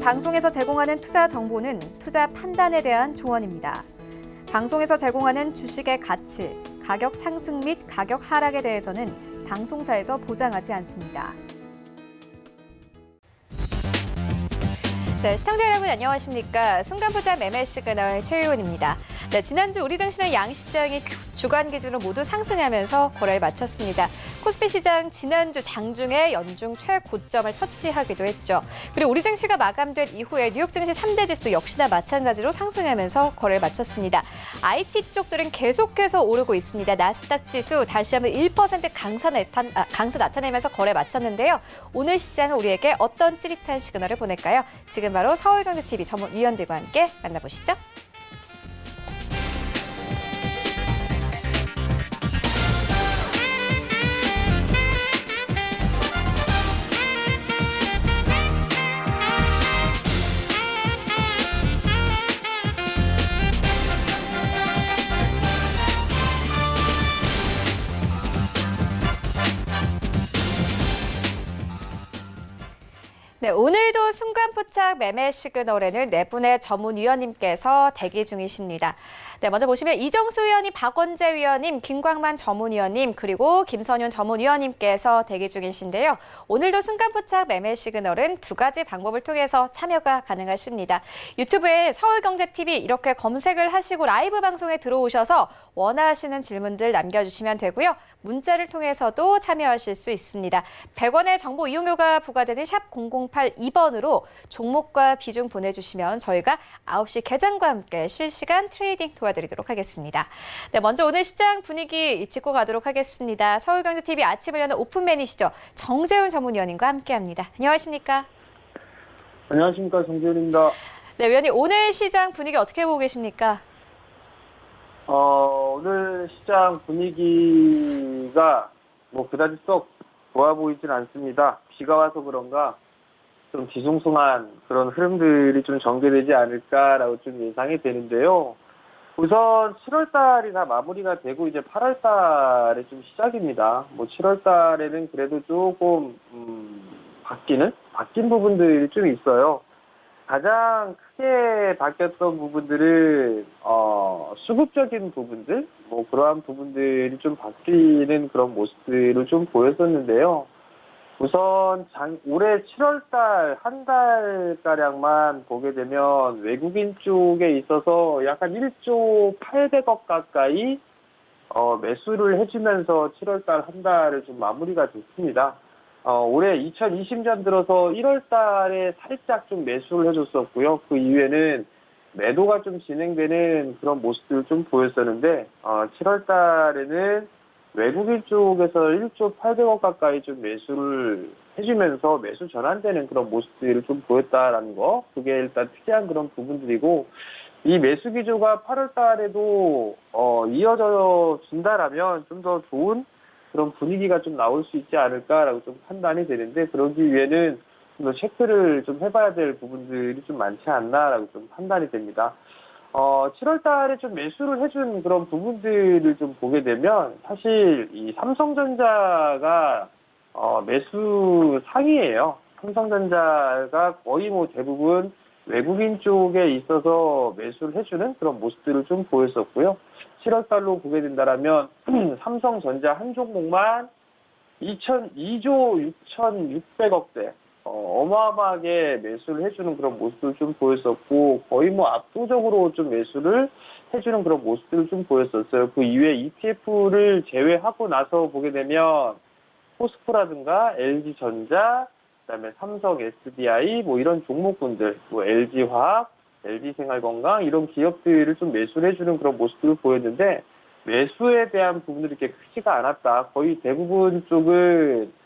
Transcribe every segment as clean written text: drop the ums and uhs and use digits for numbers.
방송에서 제공하는 투자 정보는 투자 판단에 대한 조언입니다. 방송에서 제공하는 주식의 가치, 가격 상승 및 가격 하락에 대해서는 방송사에서 보장하지 않습니다. 네, 시청자 여러분 안녕하십니까? 순간부자 매매 시그널 최유원입니다. 네, 지난주 우리 증시는 양시장이 주간 기준으로 모두 상승하면서 거래를 마쳤습니다. 코스피 시장 지난주 장중에 연중 최고점을 터치하기도 했죠. 그리고 우리 증시가 마감된 이후에 뉴욕 증시 3대 지수 역시나 마찬가지로 상승하면서 거래를 마쳤습니다. IT 쪽들은 계속해서 오르고 있습니다. 나스닥 지수 다시 한번 1% 강세 나타내면서 거래 마쳤는데요. 오늘 시장은 우리에게 어떤 찌릿한 시그널을 보낼까요? 지금 바로 서울경제TV 전문위원들과 함께 만나보시죠. 네, 오늘도 순간포착 매매 시그널에는 네 분의 전문위원님께서 대기 중이십니다. 네, 먼저 보시면 이정수 위원님, 박원재 위원님, 김광만 전문위원님, 그리고 김선윤 전문위원님께서 대기 중이신데요. 오늘도 순간포착 매매 시그널은 두 가지 방법을 통해서 참여가 가능하십니다. 유튜브에 서울경제TV 이렇게 검색을 하시고 라이브 방송에 들어오셔서 원하시는 질문들 남겨주시면 되고요. 문자를 통해서도 참여하실 수 있습니다. 100원의 정보 이용료가 부과되는 샵 0082번으로 종목과 비중 보내주시면 저희가 9시 개장과 함께 실시간 트레이딩 도와드리도록 하겠습니다. 네, 먼저 오늘 시장 분위기 짚고 가도록 하겠습니다. 서울경제TV 아침을 여는 오픈맨이시죠. 정재훈 전문위원님과 함께합니다. 안녕하십니까? 안녕하십니까, 정재훈입니다. 네, 위원님 오늘 시장 분위기 어떻게 보고 계십니까? 오늘 시장 분위기가 그다지 썩 좋아 보이진 않습니다. 비가 와서 그런가 좀 뒤숭숭한 그런 흐름들이 좀 전개되지 않을까라고 좀 예상이 되는데요. 우선 7월 달이 다 마무리가 되고 이제 8월 달에 좀 시작입니다. 7월 달에는 그래도 조금 바뀐 부분들이 좀 있어요. 가장 크게 바뀌었던 부분들은 수급적인 부분들, 그러한 부분들이 좀 바뀌는 그런 모습들을 좀 보였었는데요. 우선 올해 7월달 한 달가량만 보게 되면 외국인 쪽에 있어서 약간 1조 800억 가까이 매수를 해주면서 7월달 한 달을 좀 마무리가 됐습니다. 올해 2020년 들어서 1월달에 살짝 좀 매수를 해줬었고요. 그 이후에는 매도가 좀 진행되는 그런 모습들을 좀 보였었는데 7월달에는 외국인 쪽에서 1조 800억 가까이 좀 매수를 해주면서 매수 전환되는 그런 모습들을 좀 보였다라는 거. 그게 일단 특이한 그런 부분들이고, 이 매수 기조가 8월 달에도 이어져 준다라면 좀 더 좋은 그런 분위기가 좀 나올 수 있지 않을까라고 좀 판단이 되는데, 그러기 위해는 좀 더 체크를 좀 해봐야 될 부분들이 좀 많지 않나라고 좀 판단이 됩니다. 7월 달에 좀 매수를 해준 그런 부분들을 좀 보게 되면 사실 이 삼성전자가 매수 상위예요. 삼성전자가 거의 대부분 외국인 쪽에 있어서 매수를 해주는 그런 모습들을 좀 보였었고요. 7월 달로 보게 된다라면 삼성전자 한 종목만 2조 6,600억대 어마어마하게 매수를 해주는 그런 모습을 좀 보였었고, 거의 압도적으로 좀 매수를 해주는 그런 모습들을 좀 보였었어요. 그 이외에 ETF를 제외하고 나서 보게 되면 포스코라든가 LG전자, 그다음에 삼성 SDI 이런 종목군들, LG화학, LG생활건강 이런 기업들을 좀 매수를 해주는 그런 모습들을 보였는데, 매수에 대한 부분들이 이렇게 크지가 않았다. 거의 대부분 쪽은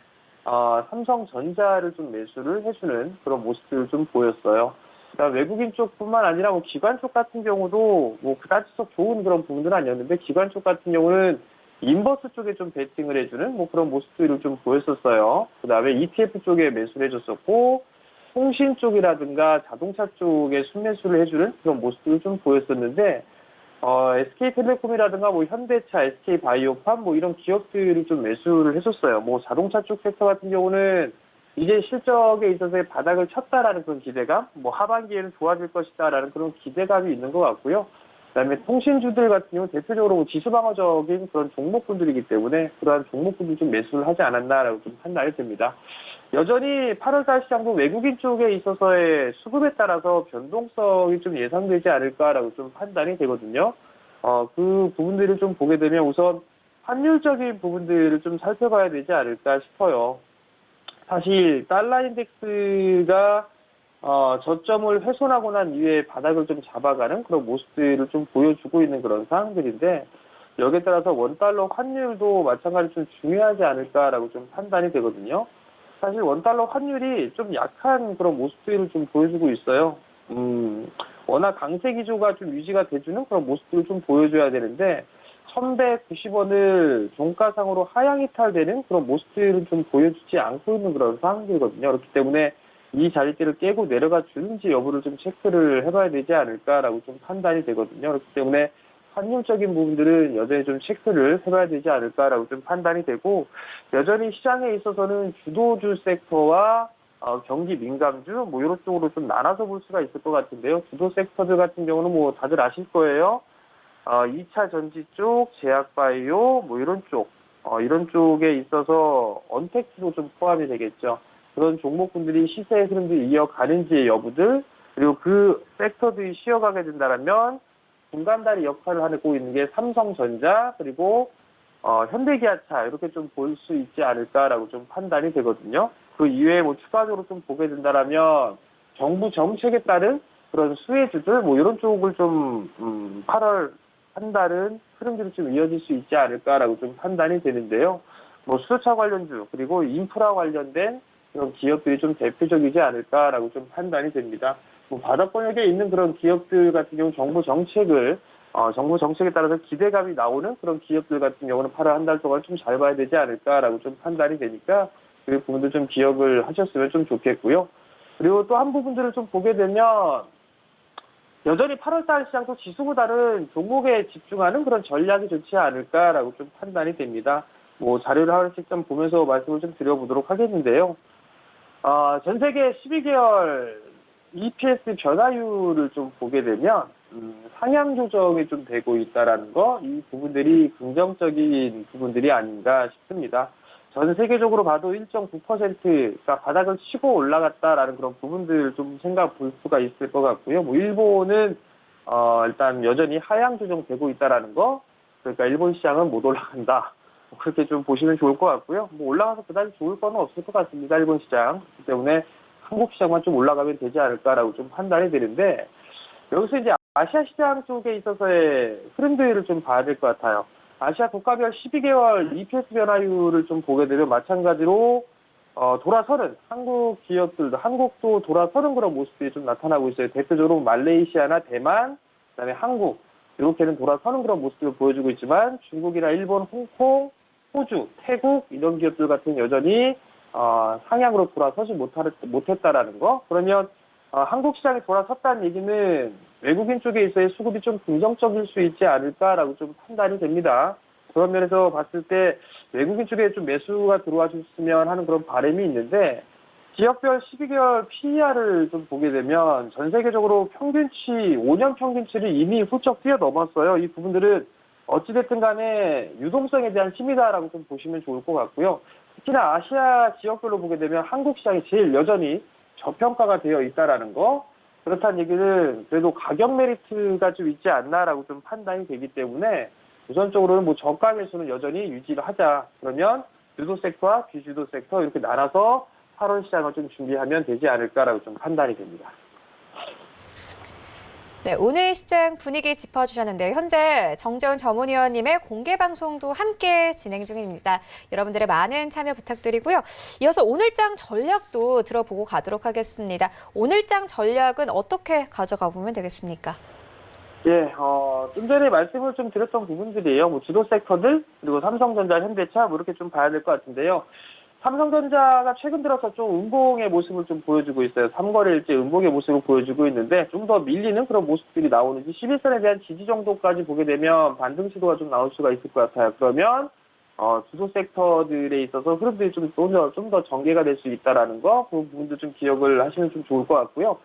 삼성전자를 좀 매수를 해주는 그런 모습들을 좀 보였어요. 그러니까 외국인 쪽뿐만 아니라 기관 쪽 같은 경우도 그다지 썩 좋은 그런 부분들은 아니었는데, 기관 쪽 같은 경우는 인버스 쪽에 좀 베팅을 해주는 그런 모습들을 좀 보였었어요. 그다음에 ETF 쪽에 매수를 해줬었고, 통신 쪽이라든가 자동차 쪽에 순매수를 해주는 그런 모습들을 좀 보였었는데, SK텔레콤이라든가 현대차, SK바이오팜 이런 기업들을 좀 매수를 했었어요. 자동차 쪽 섹터 같은 경우는 이제 실적에 있어서의 바닥을 쳤다라는 그런 기대감, 뭐 하반기에는 좋아질 것이다라는 그런 기대감이 있는 것 같고요. 그다음에 통신주들 같은 경우는 대표적으로 지수 방어적인 그런 종목군들이기 때문에 그러한 종목군들 좀 매수를 하지 않았나라고 좀 판단이 됩니다. 여전히 8월달 시장도 외국인 쪽에 있어서의 수급에 따라서 변동성이 좀 예상되지 않을까라고 좀 판단이 되거든요. 그 부분들을 좀 보게 되면 우선 환율적인 부분들을 좀 살펴봐야 되지 않을까 싶어요. 사실 달러 인덱스가 저점을 훼손하고 난 이후에 바닥을 좀 잡아가는 그런 모습들을 좀 보여주고 있는 그런 상황들인데 여기에 따라서 원달러 환율도 마찬가지로 좀 중요하지 않을까라고 좀 판단이 되거든요. 사실 원달러 환율이 좀 약한 그런 모습들을 좀 보여주고 있어요. 워낙 강세 기조가 좀 유지가 돼주는 그런 모습들을 좀 보여줘야 되는데 1190원을 종가상으로 하향 이탈되는 그런 모습들은 좀 보여주지 않고 있는 그런 상황들이거든요. 그렇기 때문에 이 자리대를 깨고 내려가 주는지 여부를 좀 체크를 해봐야 되지 않을까라고 좀 판단이 되거든요. 그렇기 때문에 환율적인 부분들은 여전히 좀 체크를 해봐야 되지 않을까라고 좀 판단이 되고 여전히 시장에 있어서는 주도주 섹터와 경기 민감주 뭐 이런 쪽으로 좀 나눠서 볼 수가 있을 것 같은데요. 주도 섹터들 같은 경우는 뭐 다들 아실 거예요. 2차 전지 쪽, 제약바이오 뭐 이런 쪽에 있어서 언택트도 좀 포함이 되겠죠. 그런 종목군들이 시세의 흐름들이 이어가는지의 여부들 그리고 그 섹터들이 쉬어가게 된다면 중간다리 역할을 하고 있는 게 삼성전자 그리고 현대기아차 이렇게 좀 볼 수 있지 않을까라고 좀 판단이 되거든요. 그 이외에 뭐 추가적으로 좀 보게 된다면 정부 정책에 따른 그런 수혜주들 뭐 이런 쪽을 좀 8월 한 달은 흐름들이 좀 이어질 수 있지 않을까라고 좀 판단이 되는데요. 뭐 수소차 관련주 그리고 인프라 관련된 그런 기업들이 좀 대표적이지 않을까라고 좀 판단이 됩니다. 뭐 바닥권역에 있는 그런 기업들 같은 경우 정부 정책에 따라서 기대감이 나오는 그런 기업들 같은 경우는 8월 한 달 동안 좀 잘 봐야 되지 않을까라고 좀 판단이 되니까 그 부분도 좀 기억을 하셨으면 좀 좋겠고요. 그리고 또 한 부분들을 좀 보게 되면 여전히 8월달 시장도 지수보다는 종목에 집중하는 그런 전략이 좋지 않을까라고 좀 판단이 됩니다. 뭐 자료를 하나씩 좀 보면서 말씀을 좀 드려보도록 하겠는데요. 전 세계 12개월 EPS 변화율을 좀 보게 되면 상향 조정이 좀 되고 있다라는 거, 이 부분들이 긍정적인 부분들이 아닌가 싶습니다. 전 세계적으로 봐도 1.9%가 바닥을 치고 올라갔다라는 그런 부분들 좀 생각 볼 수가 있을 것 같고요. 뭐 일본은 일단 여전히 하향 조정되고 있다라는 거, 그러니까 일본 시장은 못 올라간다. 그렇게 좀 보시면 좋을 것 같고요. 뭐 올라가서 그다지 좋을 거는 없을 것 같습니다. 일본 시장. 그렇기 때문에 한국 시장만 좀 올라가면 되지 않을까라고 좀 판단이 되는데 여기서 이제 아시아 시장 쪽에 있어서의 흐름들을 좀 봐야 될 것 같아요. 아시아 국가별 12개월 EPS 변화율을 좀 보게 되면 마찬가지로 돌아서는 한국 기업들도 한국도 돌아서는 그런 모습들이 좀 나타나고 있어요. 대표적으로 말레이시아나 대만, 그다음에 한국 이렇게는 돌아서는 그런 모습을 보여주고 있지만 중국이나 일본, 홍콩, 호주, 태국 이런 기업들 같은 여전히 상향으로 돌아서지 못했다라는 거. 그러면 한국 시장이 돌아섰다는 얘기는 외국인 쪽에 있어의 수급이 좀 긍정적일 수 있지 않을까라고 좀 판단이 됩니다. 그런 면에서 봤을 때 외국인 쪽에 좀 매수가 들어와 줬으면 하는 그런 바람이 있는데 지역별 12개월 PER을 좀 보게 되면 전 세계적으로 평균치, 5년 평균치를 이미 훌쩍 뛰어넘었어요. 이 부분들은 어찌됐든 간에 유동성에 대한 힘이다라고 좀 보시면 좋을 것 같고요. 특히나 아시아 지역별로 보게 되면 한국 시장이 제일 여전히 저평가가 되어 있다라는 거. 그렇다는 얘기는 그래도 가격 메리트가 좀 있지 않나라고 좀 판단이 되기 때문에 우선적으로는 뭐 저가 매수는 여전히 유지를 하자. 그러면 주도 섹터와 비주도 섹터 이렇게 나눠서 8월 시장을 좀 준비하면 되지 않을까라고 좀 판단이 됩니다. 네, 오늘 시장 분위기 짚어주셨는데요. 현재 정재훈 전문위원님의 공개 방송도 함께 진행 중입니다. 여러분들의 많은 참여 부탁드리고요. 이어서 오늘장 전략도 들어보고 가도록 하겠습니다. 오늘장 전략은 어떻게 가져가 보면 되겠습니까? 예, 좀 전에 말씀을 좀 드렸던 부분들이에요. 뭐 주도 섹터들 그리고 삼성전자, 현대차 뭐 이렇게 좀 봐야 될 것 같은데요. 삼성전자가 최근 들어서 좀 음봉의 모습을 좀 보여주고 있어요. 3거래일째 음봉의 모습을 보여주고 있는데 좀 더 밀리는 그런 모습들이 나오는지 11선에 대한 지지 정도까지 보게 되면 반등 시도가 좀 나올 수가 있을 것 같아요. 그러면 주도 섹터들에 있어서 흐름들이 좀 더 전개가 될 수 있다라는 거, 그 부분도 좀 기억을 하시면 좀 좋을 것 같고요.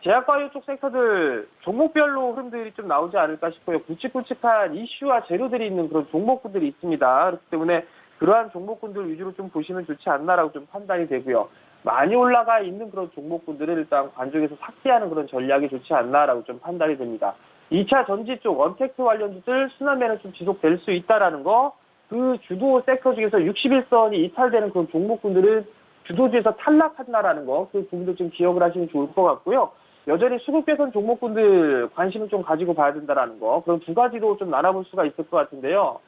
제약바이오 쪽 섹터들 종목별로 흐름들이 좀 나오지 않을까 싶어요. 굵직굵직한 이슈와 재료들이 있는 그런 종목군들이 있습니다. 그렇기 때문에 그러한 종목군들 위주로 좀 보시면 좋지 않나라고 좀 판단이 되고요. 많이 올라가 있는 그런 종목군들을 일단 관중에서 삭제하는 그런 전략이 좋지 않나라고 좀 판단이 됩니다. 2차 전지 쪽 언택트 관련주들 순환매는 좀 지속될 수 있다라는 거, 그 주도 섹터 중에서 61선이 이탈되는 그런 종목군들은 주도주에서 탈락한다라는 거, 그 부분도 좀 기억을 하시면 좋을 것 같고요. 여전히 수급 개선 종목군들 관심을 좀 가지고 봐야 된다라는 거, 그런 두 가지로 좀 나눠볼 수가 있을 것 같은데요.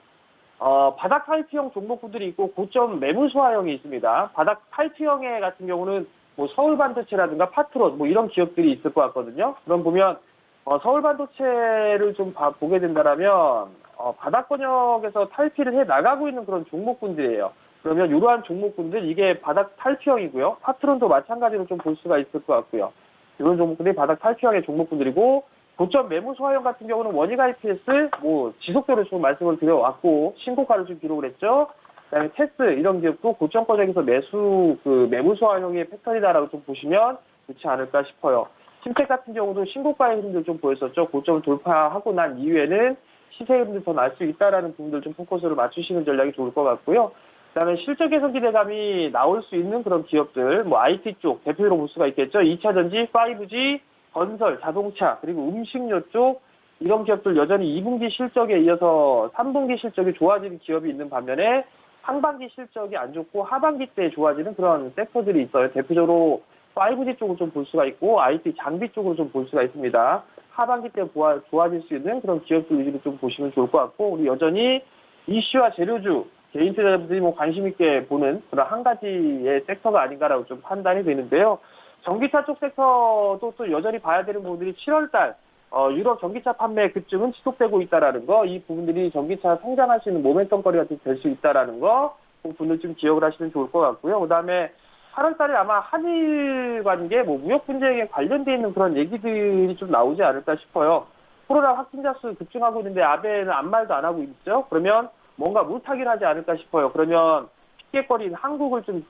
바닥 탈피형 종목군들이 있고 고점 매물 소화형이 있습니다. 바닥 탈피형의 같은 경우는 뭐 서울반도체라든가 파트론 뭐 이런 기업들이 있을 것 같거든요. 그럼 보면 서울반도체를 좀 보게 된다라면 바닥 권역에서 탈피를 해 나가고 있는 그런 종목군들이에요. 그러면 이러한 종목군들 이게 바닥 탈피형이고요. 파트론도 마찬가지로 좀 볼 수가 있을 것 같고요. 이런 종목들이 바닥 탈피형의 종목군들이고, 고점 매물 소화형 같은 경우는 원익 IPS 뭐 지속적으로 좀 말씀을 드려왔고 신고가를 좀 기록을 했죠. 그다음에 테스 이런 기업도 고점 권역에서 매물 소화형의 패턴이다라고 좀 보시면 좋지 않을까 싶어요. 심텍 같은 경우도 신고가의 흐름들 좀 보였었죠. 고점을 돌파하고 난 이후에는 시세 흐름들 더 날 수 있다라는 부분들 좀 포커스를 맞추시는 전략이 좋을 것 같고요. 그다음에 실적 개선 기대감이 나올 수 있는 그런 기업들, 뭐 IT 쪽 대표로 볼 수가 있겠죠. 2차 전지, 5G, 건설, 자동차, 그리고 음식료 쪽 이런 기업들 여전히 2분기 실적에 이어서 3분기 실적이 좋아지는 기업이 있는 반면에 상반기 실적이 안 좋고 하반기 때 좋아지는 그런 섹터들이 있어요. 대표적으로 5G 쪽을 좀 볼 수가 있고 IT 장비 쪽으로 좀 볼 수가 있습니다. 하반기 때 좋아질 수 있는 그런 기업들 위주로 좀 보시면 좋을 것 같고, 우리 여전히 이슈와 재료주, 개인 투자자분들이 뭐 관심 있게 보는 그런 한 가지의 섹터가 아닌가라고 좀 판단이 되는데요. 전기차 쪽 섹터도 또 여전히 봐야 되는 부분들이 7월달 유럽 전기차 판매 급증은 지속되고 있다라는 거, 이 부분들이 전기차 성장할 수 있는 모멘텀거리가 될 수 있다라는 거, 그 부분을 좀 기억을 하시면 좋을 것 같고요. 그다음에 8월달에 아마 한일 관계, 뭐 무역 분쟁에 관련돼 있는 그런 얘기들이 좀 나오지 않을까 싶어요. 코로나 확진자 수 급증하고 있는데 아베는 아무 말도 안 하고 있죠. 그러면 뭔가 물타기를 하지 않을까 싶어요. 그러면 픽객거리인 한국을 좀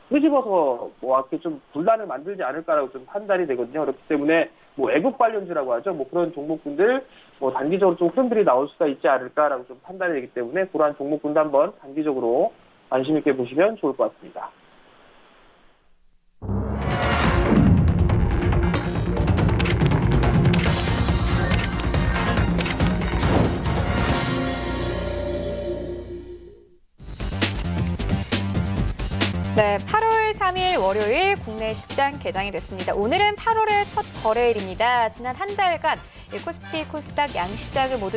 끄집어서 뭐 이렇게 좀 분란을 만들지 않을까라고 좀 판단이 되거든요. 그렇기 때문에 뭐 애국 관련주라고 하죠. 뭐 그런 종목군들 뭐 단기적으로 좀 흐름들이 나올 수가 있지 않을까라고 좀 판단이 되기 때문에 그러한 종목군도 한번 단기적으로 관심 있게 보시면 좋을 것 같습니다. 네, 8월 3일 월요일 국내 시장 개장이 됐습니다. 오늘은 8월의 첫 거래일입니다. 지난 한 달간 코스피, 코스닥 양시장을 모두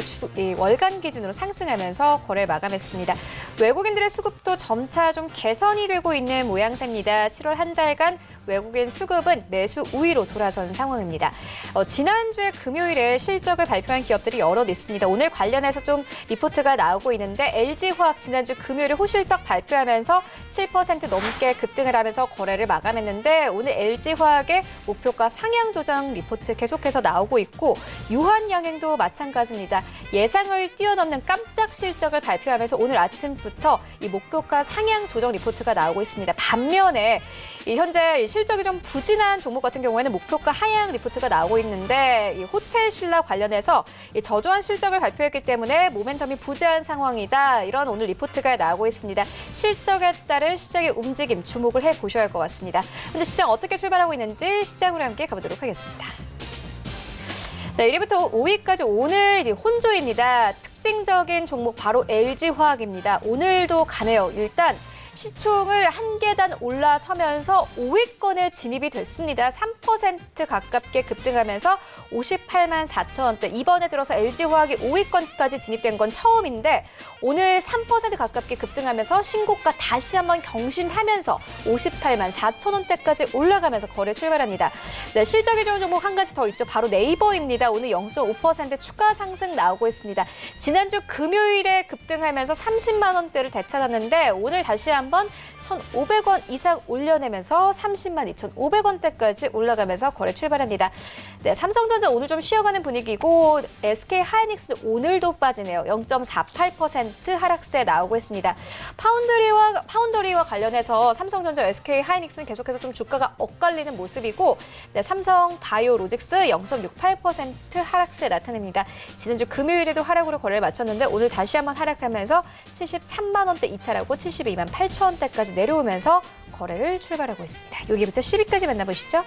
월간 기준으로 상승하면서 거래 마감했습니다. 외국인들의 수급도 점차 좀 개선이 되고 있는 모양새입니다. 7월 한 달간 외국인 수급은 매수 우위로 돌아선 상황입니다. 지난주에 금요일에 실적을 발표한 기업들이 여럿 있습니다. 오늘 관련해서 좀 리포트가 나오고 있는데 LG화학 지난주 금요일에 호실적 발표하면서 7% 넘게 급등을 하면서 거래를 마감했는데, 오늘 LG화학의 목표가 상향 조정 리포트 계속해서 나오고 있고, 유한양행도 마찬가지입니다. 예상을 뛰어넘는 깜짝 실적을 발표하면서 오늘 아침부터 이 목표가 상향 조정 리포트가 나오고 있습니다. 반면에 현재 실적이 좀 부진한 종목 같은 경우에는 목표가 하향 리포트가 나오고 있는데, 이 호텔신라 관련해서 저조한 실적을 발표했기 때문에 모멘텀이 부재한 상황이다, 이런 오늘 리포트가 나오고 있습니다. 실적에 따른 시장의 움직임 주목을 해보셔야 할 것 같습니다. 근데 시장 어떻게 출발하고 있는지 시장으로 함께 가보도록 하겠습니다. 네, 1위부터 5위까지 오늘 혼조입니다. 특징적인 종목 바로 LG화학입니다. 오늘도 가네요. 일단 시총을 한 계단 올라서면서 5위권에 진입이 됐습니다. 3% 가깝게 급등하면서 58만 4천 원대. 이번에 들어서 LG화학이 5위권까지 진입된 건 처음인데, 오늘 3% 가깝게 급등하면서 신고가 다시 한번 경신하면서 58만 4천 원대까지 올라가면서 거래 출발합니다. 네, 실적이 좋은 종목 한 가지 더 있죠. 바로 네이버입니다. 오늘 0.5% 추가 상승 나오고 있습니다. 지난주 금요일에 급등하면서 30만 원대를 되찾았는데, 오늘 다시 한번 한번 1,500원 이상 올려내면서 302,500원대까지 올라가면서 거래 출발합니다. 네, 삼성전자 오늘 좀 쉬어가는 분위기고 SK하이닉스는 오늘도 빠지네요. 0.48% 하락세 나오고 있습니다. 파운더리와 관련해서 삼성전자, SK하이닉스는 계속해서 좀 주가가 엇갈리는 모습이고 네, 삼성바이오로직스 0.68% 하락세 나타냅니다. 지난주 금요일에도 하락으로 거래를 마쳤는데 오늘 다시 한번 하락하면서 73만 원대 이탈하고 72만 8천 원대까지 내려오면서 거래를 출발하고 있습니다. 여기부터 10위까지 만나보시죠.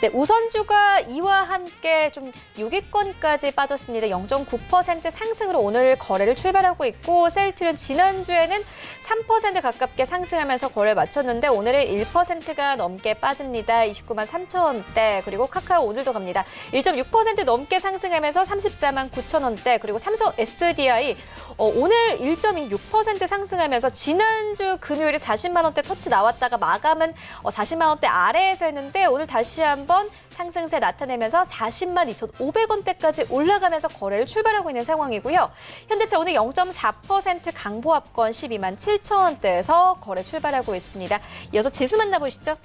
네, 우선주가 이와 함께 좀 6위권까지 빠졌습니다. 0.9% 상승으로 오늘 거래를 출발하고 있고 셀트리온 지난주에는 3% 가깝게 상승하면서 거래를 마쳤는데 오늘은 1%가 넘게 빠집니다. 29만 3천 원대. 그리고 카카오 오늘도 갑니다. 1.6% 넘게 상승하면서 34만 9천 원대. 그리고 삼성 SDI 오늘 1.26% 상승하면서 지난주 금요일에 40만 원대 터치 나왔다가 마감은 40만 원대 아래에서 했는데 오늘 다시 한번 상승세 나타내면서 40만 2,500원대까지 올라가면서 거래를 출발하고 있는 상황이고요. 현대차 오늘 0.4% 강보합권 12만 7천 원대에서 거래 출발하고 있습니다. 이어서 지수 만나보시죠.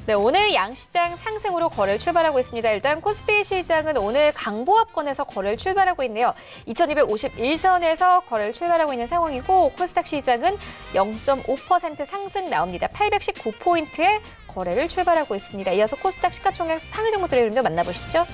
네, 오늘 양시장 상승으로 거래를 출발하고 있습니다. 일단 코스피 시장은 오늘 강보합권에서 거래를 출발하고 있네요. 2251선에서 거래를 출발하고 있는 상황이고 코스닥 시장은 0.5% 상승 나옵니다. 819포인트의 거래를 출발하고 있습니다. 이어서 코스닥 시가총액 상위 종목들의 흐름도 만나보시죠.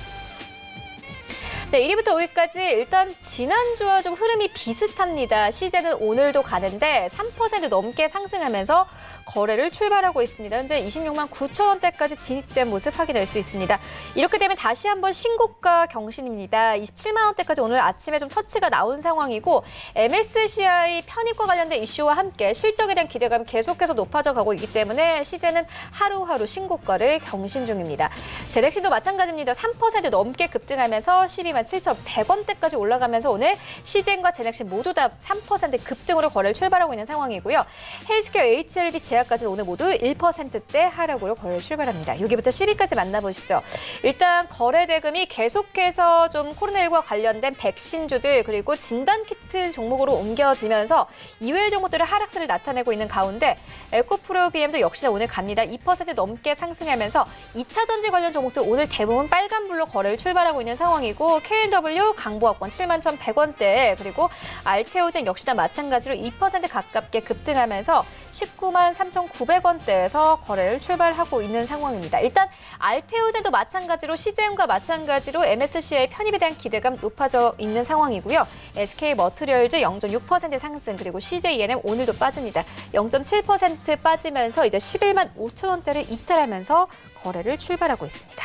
네, 1위부터 5위까지 일단 지난주와 좀 흐름이 비슷합니다. 시제는 오늘도 가는데 3% 넘게 상승하면서 거래를 출발하고 있습니다. 현재 26만 9천 원대까지 진입된 모습 확인할 수 있습니다. 이렇게 되면 다시 한번 신고가 경신입니다. 27만 원대까지 오늘 아침에 좀 터치가 나온 상황이고 MSCI 편입과 관련된 이슈와 함께 실적에 대한 기대감 계속해서 높아져 가고 있기 때문에 시제는 하루하루 신고가를 경신 중입니다. 제렉신도 마찬가지입니다. 3% 넘게 급등하면서 12만 7,100원대까지 올라가면서 오늘 시젠과 제넥신 모두 다 3% 급등으로 거래를 출발하고 있는 상황이고요. 헬스케어 HLB 제약까지는 오늘 모두 1%대 하락으로 거래를 출발합니다. 여기부터 10위까지 만나보시죠. 일단 거래 대금이 계속해서 좀 코로나19와 관련된 백신주들 그리고 진단키트 종목으로 옮겨지면서 이외의 종목들의 하락세를 나타내고 있는 가운데 에코프로 BM도 역시나 오늘 갑니다. 2% 넘게 상승하면서 2차 전지 관련 종목들 오늘 대부분 빨간불로 거래를 출발하고 있는 상황이고 KNW 강보합권 7만 1,100원대 그리고 알테오젠 역시나 마찬가지로 2% 가깝게 급등하면서 19만 3,900원대에서 거래를 출발하고 있는 상황입니다. 일단 알테오젠도 마찬가지로 시젠과 마찬가지로 MSCI 편입에 대한 기대감 높아져 있는 상황이고요. SK머티리얼즈 0.6% 상승 그리고 CJENM 오늘도 빠집니다. 0.7% 빠지면서 이제 11만 5천 원대를 이탈하면서 거래를 출발하고 있습니다.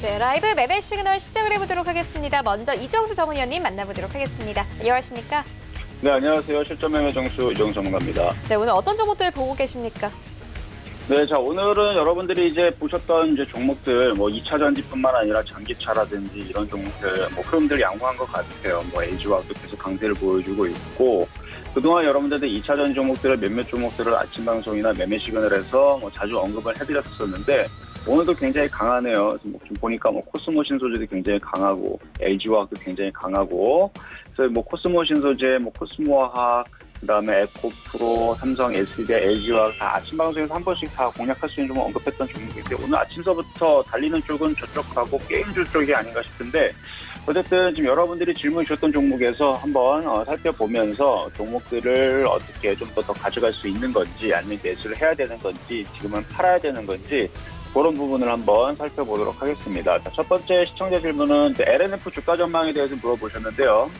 네, 라이브 매매 시그널 시작을 해보도록 하겠습니다. 먼저 이정수 전문위원님 만나보도록 하겠습니다. 안녕하십니까? 네, 안녕하세요. 실전 매매 정수 이정수 전문가입니다. 네, 오늘 어떤 종목들 보고 계십니까? 네, 자, 오늘은 여러분들이 이제 보셨던 이제 종목들, 2차 전지뿐만 아니라 전기차라든지 이런 종목들, 흐름들 양호한 것 같아요. LG화학도 계속 강세를 보여주고 있고, 그동안 여러분들도 2차 전지 종목들을 몇몇 종목들을 아침 방송이나 매매 시그널에서 자주 언급을 해드렸었는데, 오늘도 굉장히 강하네요. 지금 보니까 코스모 신소재도 굉장히 강하고, LG화학도 굉장히 강하고, 그래서 코스모 신소재, 코스모화학, 그다음에 에코프로, 삼성, SDI, LG화학 다 아침 방송에서 한 번씩 다 공략할 수 있는 종목 언급했던 종목인데 오늘 아침서부터 달리는 쪽은 저쪽하고 게임주 쪽이 아닌가 싶은데 어쨌든 지금 여러분들이 질문 주셨던 종목에서 한번 살펴보면서 종목들을 어떻게 좀 더 가져갈 수 있는 건지 아니면 매수를 해야 되는 건지 지금은 팔아야 되는 건지 그런 부분을 한번 살펴보도록 하겠습니다. 자, 첫 번째 시청자 질문은 LNF 주가 전망에 대해서 물어보셨는데요.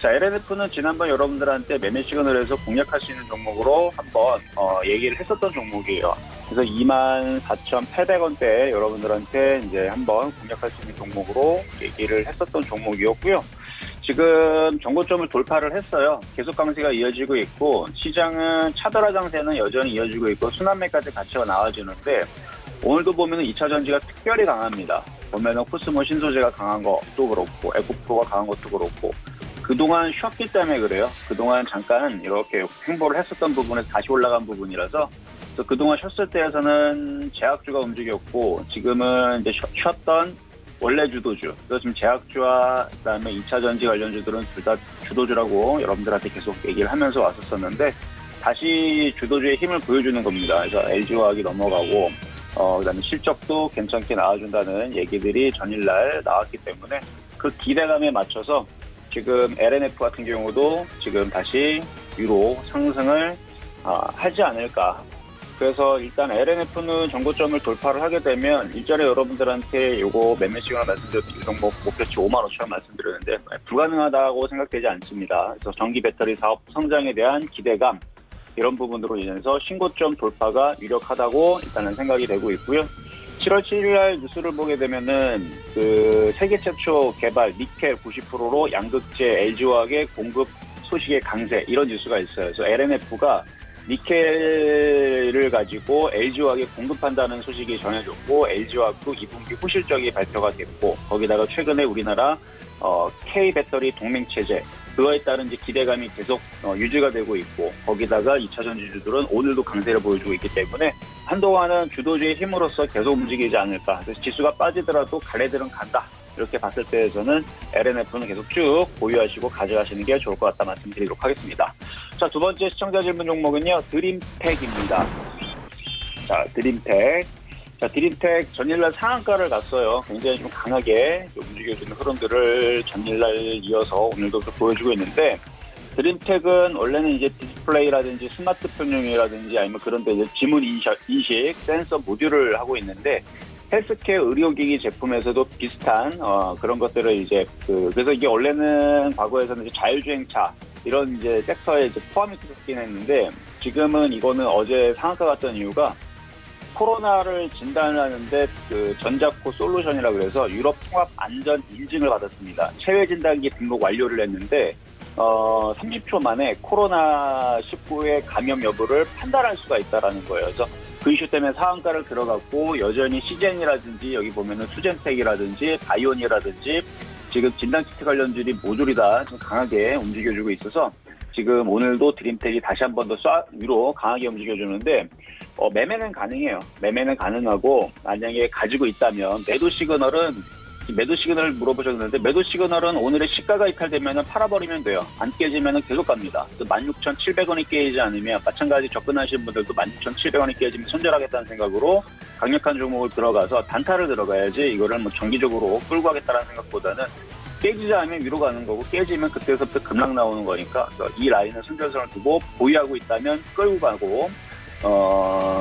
자, LNF는 지난번 여러분들한테 매매 시그널에서 공략할 수 있는 종목으로 한번 얘기를 했었던 종목이에요. 그래서 24,800원대 여러분들한테 이제 한번 공략할 수 있는 종목으로 얘기를 했었던 종목이었고요. 지금 정고점을 돌파를 했어요. 계속 강세가 이어지고 있고 시장은 차별화 장세는 여전히 이어지고 있고 순환매까지 가치가 나와주는데 오늘도 보면은 2차 전지가 특별히 강합니다. 보면은 코스모 신소재가 강한 것도 그렇고 에코프로가 강한 것도 그렇고 그동안 쉬었기 때문에 그래요. 그동안 잠깐 이렇게 횡보를 했었던 부분에서 다시 올라간 부분이라서 그래서 그동안 쉬었을 때에서는 제약주가 움직였고 지금은 이제 쉬었던 원래 주도주, 그래서 지금 제약주와 그다음에 2차 전지 관련주들은 둘 다 주도주라고 여러분들한테 계속 얘기를 하면서 왔었었는데 다시 주도주의 힘을 보여주는 겁니다. 그래서 LG화학이 넘어가고 그다음에 실적도 괜찮게 나와준다는 얘기들이 전일날 나왔기 때문에 그 기대감에 맞춰서 지금 LNF 같은 경우도 지금 다시 유로 상승을 하지 않을까. 그래서 일단 LNF는 정고점을 돌파를 하게 되면 일전에 여러분들한테 요거 매매 시간을 말씀드렸던 이 종목 목표치 5만 5천 원 말씀드렸는데 불가능하다고 생각되지 않습니다. 그래서 전기 배터리 사업 성장에 대한 기대감 이런 부분으로 인해서 신고점 돌파가 유력하다고 일단은 생각이 되고 있고요. 7월 7일 날 뉴스를 보게 되면은 그 세계 최초 개발 니켈 90%로 양극재 LG화학의 공급 소식의 강세 이런 뉴스가 있어요. 그래서 LNF가 니켈을 가지고 LG화학에 공급한다는 소식이 전해졌고 LG화학도 2분기 후실적이 발표가 됐고 거기다가 최근에 우리나라 K배터리 동맹체제 그거에 따른 이제 기대감이 계속 유지가 되고 있고 거기다가 2차 전지주들은 오늘도 강세를 보여주고 있기 때문에 한동안은 주도주의 힘으로서 계속 움직이지 않을까. 그래서 지수가 빠지더라도 갈래들은 간다. 이렇게 봤을 때 저는 LNF는 계속 쭉 보유하시고 가져가시는 게 좋을 것 같다 말씀드리도록 하겠습니다. 자, 두 번째 시청자 질문 종목은요. 드림텍입니다. 자, 드림텍. 자, 드림텍 전일날 상한가를 갔어요. 굉장히 좀 강하게 움직여주는 흐름들을 전일날 이어서 오늘도 보여주고 있는데 드림텍은 원래는 이제 디스플레이라든지 스마트폰용이라든지 아니면 그런 데 이제 지문 인식 센서 모듈을 하고 있는데 헬스케어 의료기기 제품에서도 비슷한 그런 것들을 이제 그래서 이게 원래는 과거에서는 이제 자율주행차 이런 이제 섹터에 이제 포함이 됐긴 했는데 지금은 이거는 어제 상한가 갔던 이유가 코로나를 진단하는데 그 전자코 솔루션이라고 그래서 유럽 통합 안전 인증을 받았습니다. 체외 진단기 등록 완료를 했는데 30초 만에 코로나19의 감염 여부를 판단할 수가 있다라는 거예요. 그래서 그 이슈 때문에 상한가를 들어갔고 여전히 시젠이라든지 여기 보면은 수젠텍이라든지 바이온이라든지 지금 진단키트 관련주들이 모조리 다 좀 강하게 움직여주고 있어서 지금 오늘도 드림텍이 다시 한 번 더 위로 강하게 움직여주는데 매매는 가능해요. 매매는 가능하고 만약에 가지고 있다면 매도 시그널을 물어보셨는데 매도 시그널은 오늘의 시가가 이탈되면 팔아버리면 돼요. 안 깨지면 계속 갑니다. 16,700원이 깨지지 않으면 마찬가지 접근하시는 분들도 16,700원이 깨지면 손절하겠다는 생각으로 강력한 종목을 들어가서 단타를 들어가야지 이거를 뭐 정기적으로 끌고 가겠다는 생각보다는 깨지지 않으면 위로 가는 거고 깨지면 그때서부터 급락 나오는 거니까 이 라인은 손절선을 두고 보유하고 있다면 끌고 가고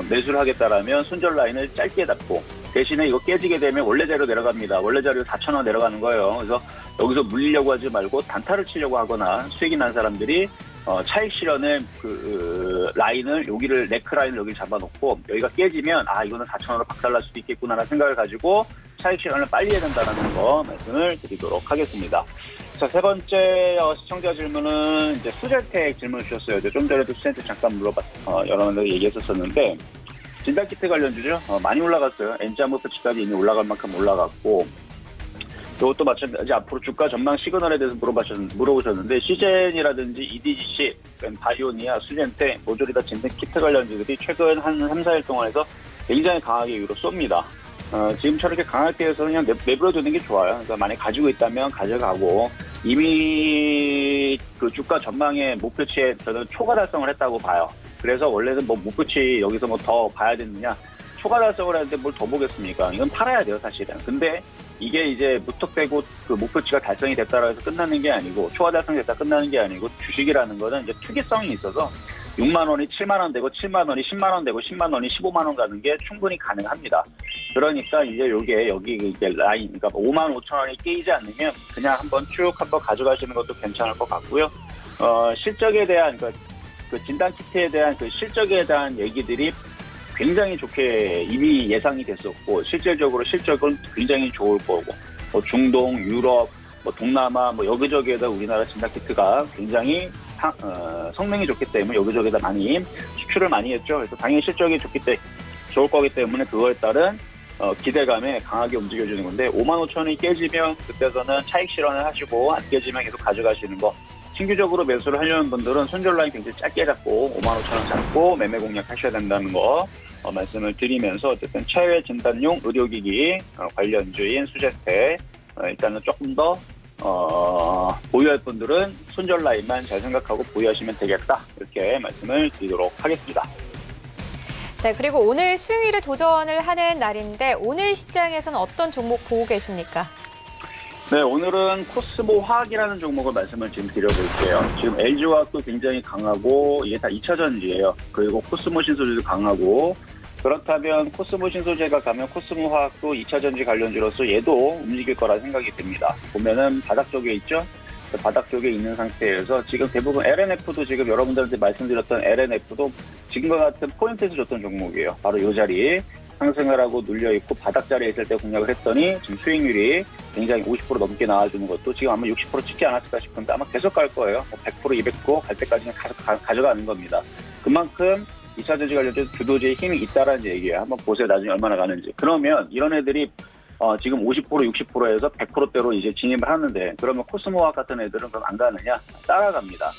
매수를 하겠다라면 손절 라인을 짧게 잡고 대신에 이거 깨지게 되면 원래대로 내려갑니다. 원래대로 4,000원 내려가는 거예요. 그래서 여기서 물리려고 하지 말고 단타를 치려고 하거나 수익이 난 사람들이 차익 실현을 라인을 여기를 네크 라인을 여기 잡아놓고 여기가 깨지면 이거는 4,000원으로 박살날 수도 있겠구나라는 생각을 가지고 차익 실현을 빨리 해야 된다는 거 말씀을 드리도록 하겠습니다. 자, 세 번째 시청자 질문은 이제 수젠텍 질문 주셨어요. 좀 전에도 수젠텍 잠깐 여러분들 얘기했었는데 진단키트 관련주죠. 많이 올라갔어요. 엔자모프치까지 이미 올라갈 만큼 올라갔고 이것도 마찬가지 앞으로 주가 전망 시그널에 대해서 물어보셨는데 시젠이라든지 EDGC, 바이오니아, 수젠텍 모조리 다 진단키트 관련주들이 최근 한 3, 4일 동안에서 굉장히 강하게 위로 쏩니다. 지금처럼 이렇게 강하게 해서 그냥 내버려두는 게 좋아요. 그러니까 만약 가지고 있다면 가져가고 이미 그 주가 전망의 목표치에 저는 초과 달성을 했다고 봐요. 그래서 원래는 뭐 목표치 여기서 뭐 더 봐야 되느냐 초과 달성을 하는데 뭘 더 보겠습니까? 이건 팔아야 돼요 사실은. 근데 이게 이제 무턱대고 그 목표치가 달성이 됐다고 해서 끝나는 게 아니고 초과 달성됐다 끝나는 게 아니고 주식이라는 거는 이제 투기성이 있어서 6만 원이 7만 원 되고 7만 원이 10만 원 되고 10만 원이 15만 원 가는 게 충분히 가능합니다. 그러니까 이제 여기 이제 라인, 그러니까 5만 5천 원이 깨지지 않으면 그냥 한번 쭉 한번 가져가시는 것도 괜찮을 것 같고요. 실적에 대한 그 진단키트에 대한 그 실적에 대한 얘기들이 굉장히 좋게 이미 예상이 됐었고 실질적으로 실적은 굉장히 좋을 거고 뭐 중동, 유럽, 뭐 동남아 뭐 여기저기에다 우리나라 진단키트가 굉장히 성능이 좋기 때문에 여기저기다 많이 수출을 많이 했죠. 그래서 당연히 실적이 좋을 거기 때문에 그거에 따른 기대감에 강하게 움직여주는 건데 55,000원이 깨지면 그때서는 차익 실현을 하시고 안 깨지면 계속 가져가시는 거. 신규적으로 매수를 하려는 분들은 손절 라인 굉장히 짧게 잡고 55,000원 잡고 매매 공략 하셔야 된다는 거 말씀을 드리면서 어쨌든 체외 진단용 의료기기 관련주인 수제태 일단은 조금 더 보유할 분들은 손절 라인만 잘 생각하고 보유하시면 되겠다 이렇게 말씀을 드리도록 하겠습니다. 네, 그리고 오늘 수요일에 도전을 하는 날인데 오늘 시장에서는 어떤 종목 보고 계십니까? 네, 오늘은 코스모 화학이라는 종목을 말씀을 지금 드려볼게요. 지금 LG화학도 굉장히 강하고 이게 다 2차 전지예요. 그리고 코스모 신소재도 강하고 그렇다면 코스모 신소재가 가면 코스모 화학도 2차 전지 관련주로서 얘도 움직일 거라 생각이 됩니다. 보면은 바닥 쪽에 있죠? 바닥 쪽에 있는 상태에서 지금 대부분 LNF도 지금 여러분들한테 말씀드렸던 LNF도 지금과 같은 포인트에서 줬던 종목이에요. 바로 이 자리 상승을 하고 눌려있고 바닥 자리에 있을 때 공략을 했더니 지금 수익률이 굉장히 50% 넘게 나와주는 것도 지금 아마 60% 찍지 않았을까 싶은데 아마 계속 갈 거예요. 100%, 200% 갈 때까지는 가져가는 겁니다. 그만큼 2차 전지 관련된 주도주의 힘이 있다라는 얘기예요. 한번 보세요. 나중에 얼마나 가는지. 그러면 이런 애들이 지금 50%, 60%에서 100%대로 이제 진입을 하는데 그러면 코스모와 같은 애들은 그럼 안 가느냐? 따라갑니다.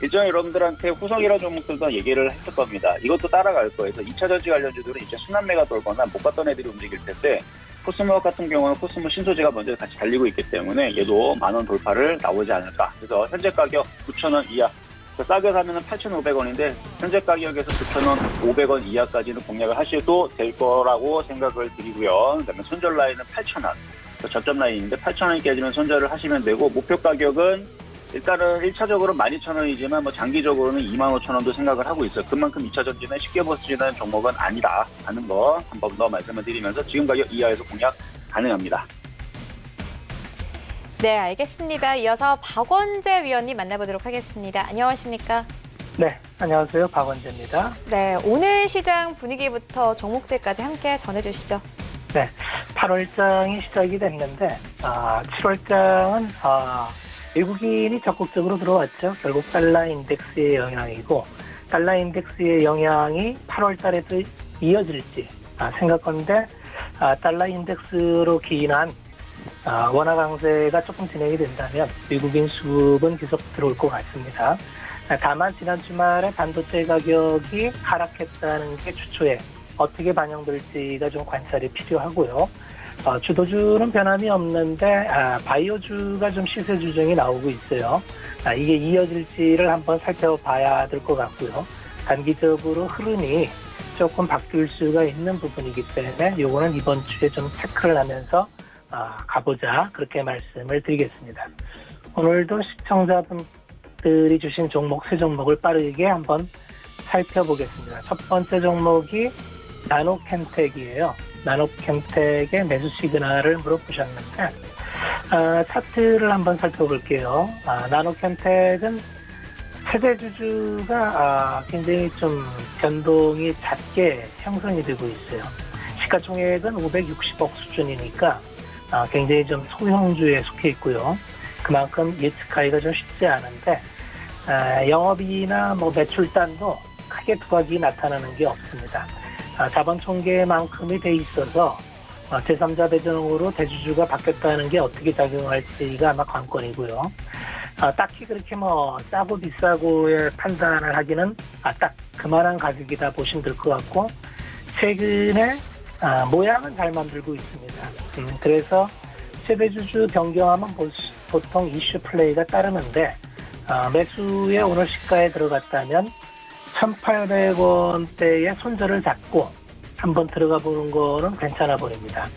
일종의 여러분들한테 후성이라는 종목들도 얘기를 했을 겁니다. 이것도 따라갈 거예요. 그래서 2차 전지 관련주들은 이제 순환매가 돌거나 못 갔던 애들이 움직일 텐데 코스모 같은 경우는 코스모 신소재가 먼저 같이 달리고 있기 때문에 얘도 10,000원 돌파를 나오지 않을까. 그래서 현재 가격 9,000원 이하. 싸게 사면은 8,500원인데 현재 가격에서 9,000원, 500원 이하까지는 공략을 하셔도 될 거라고 생각을 드리고요. 그다음에 손절 라인은 8,000원. 저점 라인인데 8,000원이 깨지면 손절을 하시면 되고 목표 가격은 일단은 1차적으로 12,000원이지만 뭐 장기적으로는 25,000원도 생각을 하고 있어요. 그만큼 2차 전지는 쉽게 보시는 종목은 아니다 하는 거 한 번 더 말씀을 드리면서 지금 가격 이하에서 공략 가능합니다. 네, 알겠습니다. 이어서 박원재 위원님 만나보도록 하겠습니다. 안녕하십니까? 네, 안녕하세요. 박원재입니다. 네, 오늘 시장 분위기부터 종목들까지 함께 전해주시죠. 네, 8월장이 시작이 됐는데 7월장은 외국인이 적극적으로 들어왔죠. 결국 달러 인덱스의 영향이고 달러 인덱스의 영향이 8월 달에도 이어질지 생각하는데 달러 인덱스로 기인한 원화 강세가 조금 진행이 된다면 외국인 수급은 계속 들어올 것 같습니다. 다만 지난 주말에 반도체 가격이 하락했다는 게 주초에 어떻게 반영될지가 좀 관찰이 필요하고요. 주도주는 변함이 없는데 바이오주가 좀 시세 조정이 나오고 있어요. 이게 이어질지를 한번 살펴봐야 될 것 같고요. 단기적으로 흐름이 조금 바뀔 수가 있는 부분이기 때문에 요거는 이번 주에 좀 체크를 하면서 가보자 그렇게 말씀을 드리겠습니다. 오늘도 시청자분들이 주신 종목 세 종목을 빠르게 한번 살펴보겠습니다. 첫 번째 종목이 나노캠텍이에요. 나노캠텍의 매수 시그널을 물어보셨는데 차트를 한번 살펴볼게요. 나노캠텍은 세대주주가 굉장히 좀 변동이 작게 형성이 되고 있어요. 시가총액은 560억 수준이니까 굉장히 좀 소형주에 속해 있고요. 그만큼 예측하기가 좀 쉽지 않은데 영업이익이나 뭐 매출단도 크게 두각이 나타나는 게 없습니다. 자본 총계만큼이 돼 있어서 제3자 배정으로 대주주가 바뀌었다는 게 어떻게 작용할지가 아마 관건이고요. 딱히 그렇게 뭐 싸고 비싸고의 판단을 하기는 딱 그만한 가격이다 보시면 될 것 같고 최근에 모양은 잘 만들고 있습니다. 그래서 최대주주 변경하면 보통 이슈 플레이가 따르는데 매수에 오늘 시가에 들어갔다면 1,800원대의 손절을 잡고 한번 들어가 보는 거는 괜찮아 보입니다.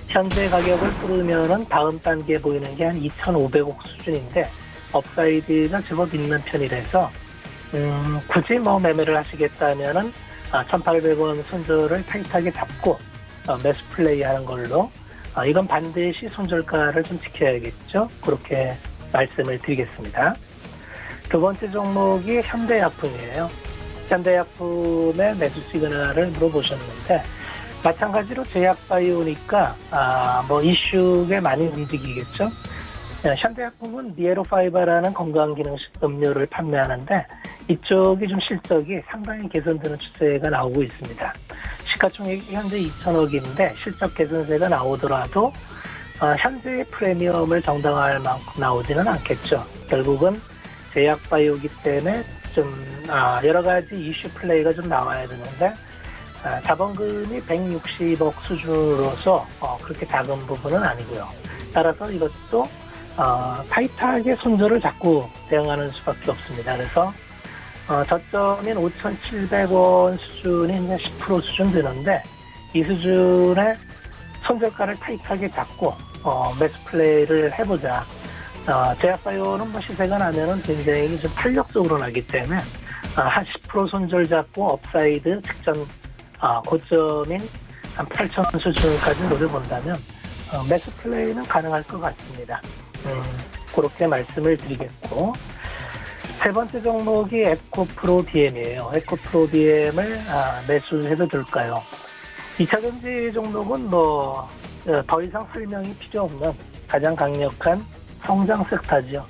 현재 가격을 뚫으면은 다음 단계에 보이는 게 한 2,500억 수준인데 업사이드가 제법 있는 편이라서 굳이 뭐 매매를 하시겠다면은 1,800원 손절을 타이트하게 잡고 매수 플레이 하는 걸로 이건 반드시 손절가를 좀 지켜야겠죠. 그렇게 말씀을 드리겠습니다. 두 번째 종목이 현대약품이에요. 현대약품의 매수 시그널을 물어보셨는데 마찬가지로 제약바이오니까 뭐 이슈에 많이 움직이겠죠. 현대약품은 니에로파이바라는 건강기능식 음료를 판매하는데 이쪽이 좀 실적이 상당히 개선되는 추세가 나오고 있습니다. 시가총액이 현재 2천억인데 실적 개선세가 나오더라도 현재의 프리미엄을 정당화할 만큼 나오지는 않겠죠. 결국은 제약바이오기 때문에 좀 여러 가지 이슈 플레이가 좀 나와야 되는데 자본금이 160억 수준으로서 그렇게 작은 부분은 아니고요. 따라서 이것도 타이트하게 손절을 자꾸 대응하는 수밖에 없습니다. 그래서 저점인 5,700원 수준이 이제 10% 수준 되는데 이 수준의 손절가를 타이트하게 잡고 매수 플레이를 해보자. 제약바이오는 뭐 시세가 나면은 굉장히 좀 탄력적으로 나기 때문에 한 10% 손절 잡고 업사이드 직전 고점인 한 8,000원 수준까지 노려본다면 매수 플레이는 가능할 것 같습니다. 그렇게 말씀을 드리겠고 세 번째 종목이 에코프로비엠이에요. 에코프로비엠을 매수해도 될까요? 2차전지 종목은 뭐 더 이상 설명이 필요 없는 가장 강력한 성장 섹터죠.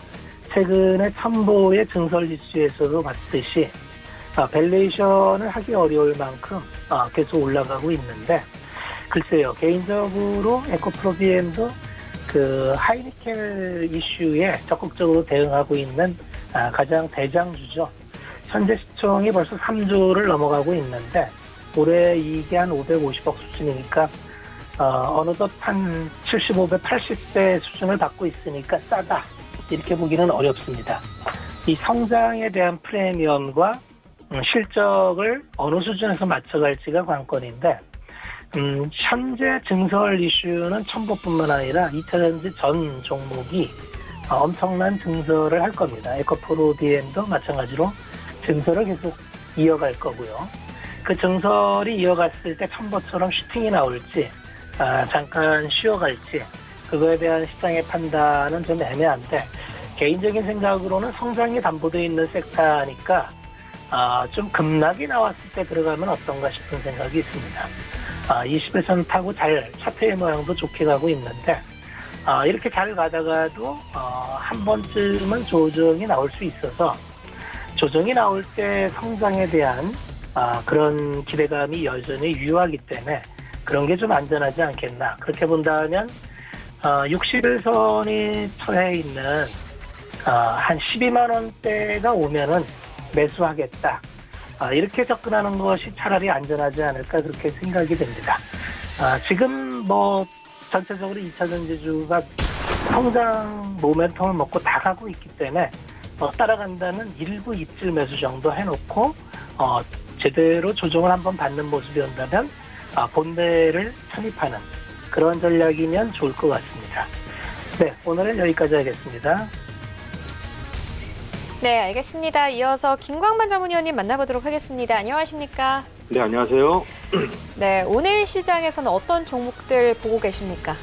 최근에 첨보의 증설 이슈에서도 봤듯이 밸류에이션을 하기 어려울 만큼 계속 올라가고 있는데 글쎄요. 개인적으로 에코프로비엠도 그 하이니켈 이슈에 적극적으로 대응하고 있는 가장 대장주죠. 현재 시총이 벌써 3조를 넘어가고 있는데 올해 이익이 한 550억 수준이니까 어느덧 한 75배, 80배 수준을 받고 있으니까 싸다 이렇게 보기는 어렵습니다. 이 성장에 대한 프리미엄과 실적을 어느 수준에서 맞춰갈지가 관건인데 현재 증설 이슈는 첨보뿐만 아니라 2차전지 전 종목이 엄청난 증설을 할 겁니다. 에코프로비엠도 마찬가지로 증설을 계속 이어갈 거고요. 그 증설이 이어갔을 때 첨보처럼 슈팅이 나올지 잠깐 쉬어갈지 그거에 대한 시장의 판단은 좀 애매한데 개인적인 생각으로는 성장이 담보되어 있는 섹터니까 좀 급락이 나왔을 때 들어가면 어떤가 싶은 생각이 있습니다. 21선 타고 잘 차트의 모양도 좋게 가고 있는데 이렇게 잘 가다가도 한 번쯤은 조정이 나올 수 있어서 조정이 나올 때 성장에 대한 그런 기대감이 여전히 유효하기 때문에 그런 게 좀 안전하지 않겠나. 그렇게 본다면 61선이 처해 있는 한 12만 원대가 오면은 매수하겠다. 이렇게 접근하는 것이 차라리 안전하지 않을까 그렇게 생각이 됩니다. 지금 뭐 전체적으로 2차전지주가 성장 모멘텀을 먹고 다 가고 있기 때문에 따라간다는 일부 입질 매수 정도 해놓고 제대로 조정을 한번 받는 모습이 온다면 본대를 편입하는 그런 전략이면 좋을 것 같습니다. 네, 오늘은 여기까지 하겠습니다. 네, 알겠습니다. 이어서 김광만 전문위원님 만나보도록 하겠습니다. 안녕하십니까? 네, 안녕하세요. 네, 오늘 시장에서는 어떤 종목들 보고 계십니까?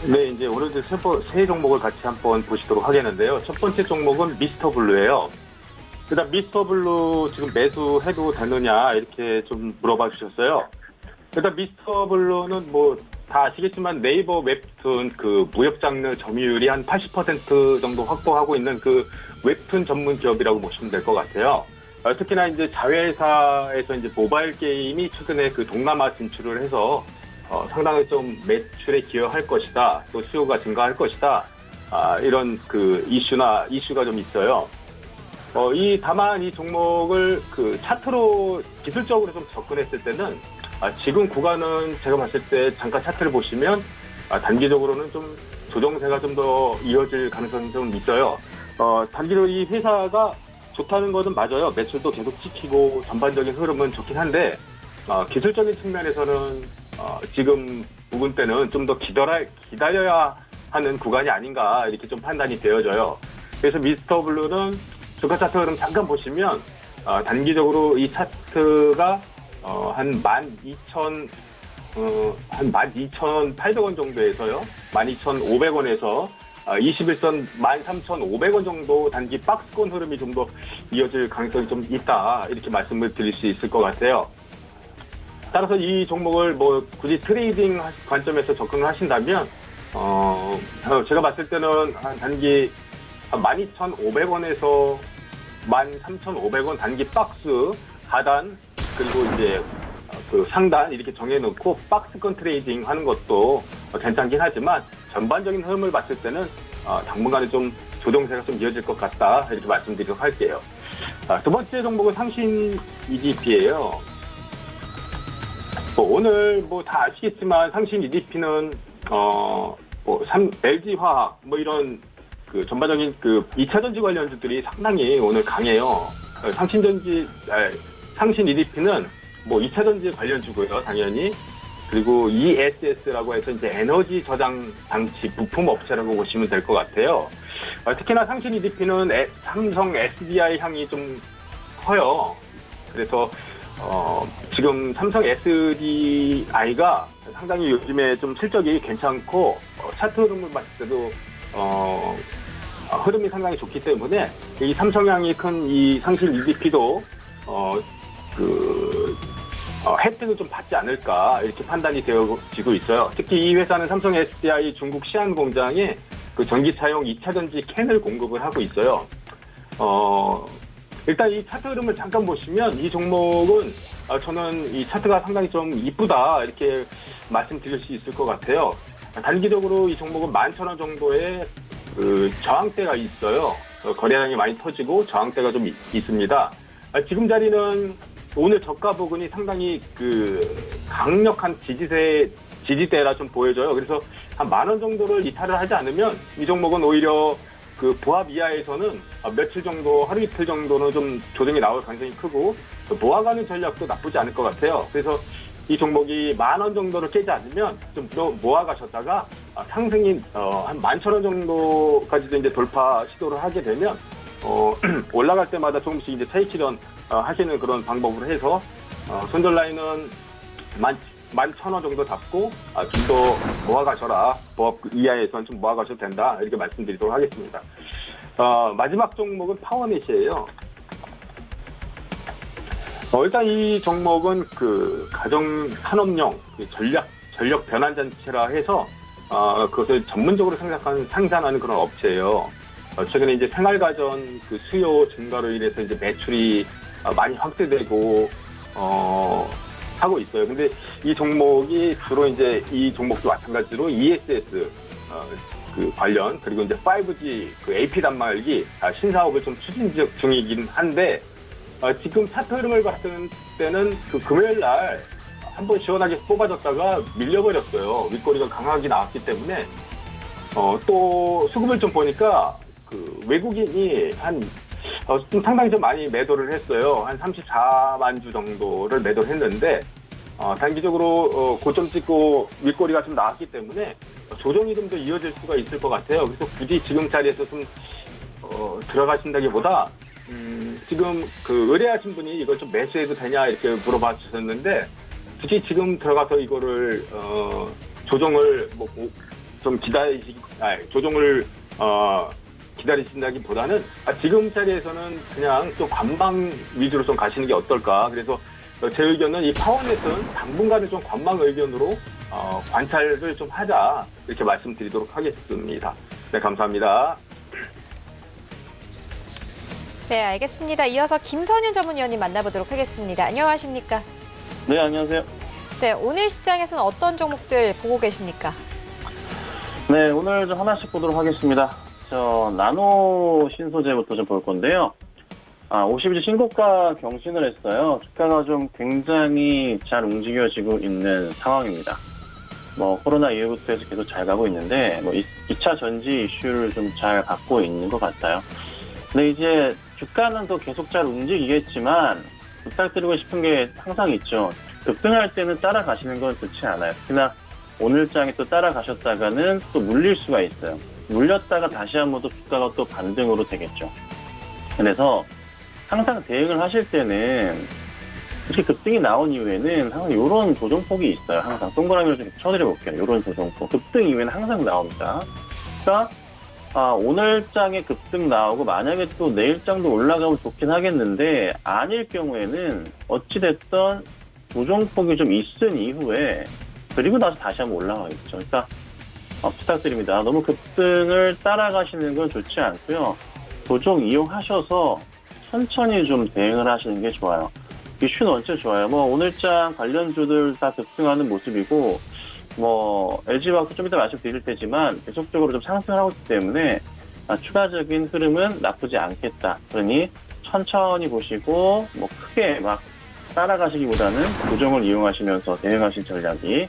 네, 이제 오늘도 세 종목을 같이 한번 보시도록 하겠는데요. 첫 번째 종목은 미스터블루예요. 일단 미스터블루 지금 매수해도 되느냐 이렇게 좀 물어봐 주셨어요. 일단 미스터블루는 뭐 다 아시겠지만 네이버 웹툰 그 무역 장르 점유율이 한 80% 정도 확보하고 있는 그 웹툰 전문 기업이라고 보시면 될 것 같아요. 특히나 이제 자회사에서 이제 모바일 게임이 최근에 그 동남아 진출을 해서 상당히 좀 매출에 기여할 것이다. 또 수요가 증가할 것이다. 이런 그 이슈가 좀 있어요. 다만 이 종목을 그 차트로 기술적으로 좀 접근했을 때는 지금 구간은 제가 봤을 때 잠깐 차트를 보시면 단기적으로는 좀 조정세가 좀 더 이어질 가능성이 좀 있어요. 단기적으로 이 회사가 좋다는 것은 맞아요. 매출도 계속 찍히고 전반적인 흐름은 좋긴 한데 기술적인 측면에서는 지금 부분 때는 좀 더 기다려야 하는 구간이 아닌가 이렇게 좀 판단이 되어져요. 그래서 미스터블루는 주가 차트 흐름 잠깐 보시면 단기적으로 이 차트가 한 12,800원 정도에서요. 12,500원에서 21선 13,500원 정도 단기 박스권 흐름이 좀 더 이어질 가능성이 좀 있다. 이렇게 말씀을 드릴 수 있을 것 같아요. 따라서 이 종목을 뭐 굳이 트레이딩 관점에서 접근을 하신다면 제가 봤을 때는 한 단기 12,500원에서 13,500원 단기 박스 하단 그리고 이제 그 상단 이렇게 정해놓고 박스권 트레이딩 하는 것도 괜찮긴 하지만 전반적인 흐름을 봤을 때는 당분간은 좀 조정세가 좀 이어질 것 같다 이렇게 말씀드리도록 할게요. 두 번째 종목은 상신 EDP예요. 오늘 다 아시겠지만 상신 EDP는 LG화학 이런 그 전반적인 그 2차 전지 관련주들이 상당히 오늘 강해요. 상신 EDP는 2차 전지 관련주고요, 당연히. 그리고 ESS라고 해서 이제 에너지 저장 장치 부품 업체라고 보시면 될 것 같아요. 특히나 상신 EDP는 삼성 SDI 향이 좀 커요. 그래서 지금 삼성 SDI가 상당히 요즘에 좀 실적이 괜찮고 차트 흐름을 봤을 때도 흐름이 상당히 좋기 때문에 이 삼성향이 큰 이 상신 EDP도 혜택을 좀 받지 않을까 이렇게 판단이 되어지고 있어요. 특히 이 회사는 삼성 SDI 중국 시안 공장에 그 전기차용 2차 전지 캔을 공급을 하고 있어요. 일단 이 차트 흐름을 잠깐 보시면 이 종목은 저는 이 차트가 상당히 좀 이쁘다 이렇게 말씀드릴 수 있을 것 같아요. 단기적으로 이 종목은 11,000원 정도의 그 저항대가 있어요. 거래량이 많이 터지고 저항대가 좀 있습니다. 지금 자리는 오늘 저가 부근이 상당히 그 강력한 지지대라 좀 보여져요. 그래서 한 10,000원 정도를 이탈을 하지 않으면 이 종목은 오히려 그 보합 이하에서는 며칠 정도, 하루 이틀 정도는 좀 조정이 나올 가능성이 크고 모아가는 전략도 나쁘지 않을 것 같아요. 그래서 이 종목이 10,000원 정도를 깨지 않으면 좀 모아가셨다가 상승이 한 11,000원 정도까지도 이제 돌파 시도를 하게 되면 올라갈 때마다 조금씩 이제 차익 실현 하시는 그런 방법으로 해서 손절 라인은 11,000원 정도 잡고 좀 더 모아가셔라. 보합 이하에서는 좀 모아가셔도 된다. 이렇게 말씀드리도록 하겠습니다. 마지막 종목은 파워넷이에요. 일단 이 종목은 그 가정 산업용 전력 변환 장치라 해서 그것을 전문적으로 생산하는 그런 업체예요. 최근에 이제 생활가전 그 수요 증가로 인해서 이제 매출이 많이 확대되고 하고 있어요. 근데 이 종목이 주로 이제 이 종목도 마찬가지로 ESS 그 관련 그리고 이제 5G 그 AP 단말기 신사업을 좀 추진 중이긴 한데 지금 차트 흐름을 봤을 때는 그 금요일 날 한번 시원하게 뽑아졌다가 밀려버렸어요. 윗꼬리가 강하게 나왔기 때문에 또 수급을 좀 보니까 그 외국인이 좀 상당히 좀 많이 매도를 했어요. 한 34만 주 정도를 매도를 했는데 단기적으로 고점 찍고 윗꼬리가 좀 나왔기 때문에 조정이 좀 더 이어질 수가 있을 것 같아요. 그래서 굳이 지금 자리에서 좀 들어가신다기보다 지금 그 의뢰하신 분이 이걸 좀 매수해도 되냐 이렇게 물어봐 주셨는데 굳이 지금 들어가서 이거를 조정을 좀 조정을 기다리신다기보다는 지금 자리에서는 그냥 좀 관망 위주로 좀 가시는 게 어떨까. 그래서 제 의견은 이 파워넷은 당분간은 좀 관망 의견으로 관찰을 좀 하자 이렇게 말씀드리도록 하겠습니다. 네, 감사합니다. 네, 알겠습니다. 이어서 김선윤 전문위원님 만나보도록 하겠습니다. 안녕하십니까? 네, 안녕하세요. 네, 오늘 시장에서는 어떤 종목들 보고 계십니까? 네, 오늘 좀 하나씩 보도록 하겠습니다. 나노 신소재부터 좀 볼 건데요. 50일 신고가 경신을 했어요. 주가가 좀 굉장히 잘 움직여지고 있는 상황입니다. 코로나 이후부터 해서 계속 잘 가고 있는데, 2차 전지 이슈를 좀 잘 갖고 있는 것 같아요. 근데 이제 주가는 또 계속 잘 움직이겠지만, 부탁드리고 싶은 게 항상 있죠. 급등할 때는 따라가시는 건 좋지 않아요. 특히나 오늘 장에 또 따라가셨다가는 또 물릴 수가 있어요. 물렸다가 다시 한번 또 주가가 또 반등으로 되겠죠. 그래서 항상 대응을 하실 때는 이렇게 급등이 나온 이후에는 항상 이런 조정폭이 있어요. 항상 동그라미를 좀 쳐드려 볼게요. 이런 조정폭. 급등 이후에는 항상 나옵니다. 그러니까 오늘 장에 급등 나오고 만약에 또 내일 장도 올라가면 좋긴 하겠는데 아닐 경우에는 어찌됐든 조정폭이 좀 있은 이후에 그리고 나서 다시 한번 올라가겠죠. 그러니까 부탁드립니다. 너무 급등을 따라가시는 건 좋지 않고요. 조정 이용하셔서 천천히 좀 대응을 하시는 게 좋아요. 이슈는 원체 좋아요. 뭐 오늘장 관련주들 다 급등하는 모습이고, 뭐 LG화학도 좀 이따 말씀드릴 테지만 계속적으로 좀 상승을 하고 있기 때문에 추가적인 흐름은 나쁘지 않겠다. 그러니 천천히 보시고 뭐 크게 막 따라가시기보다는 고정을 이용하시면서 대응하신 전략이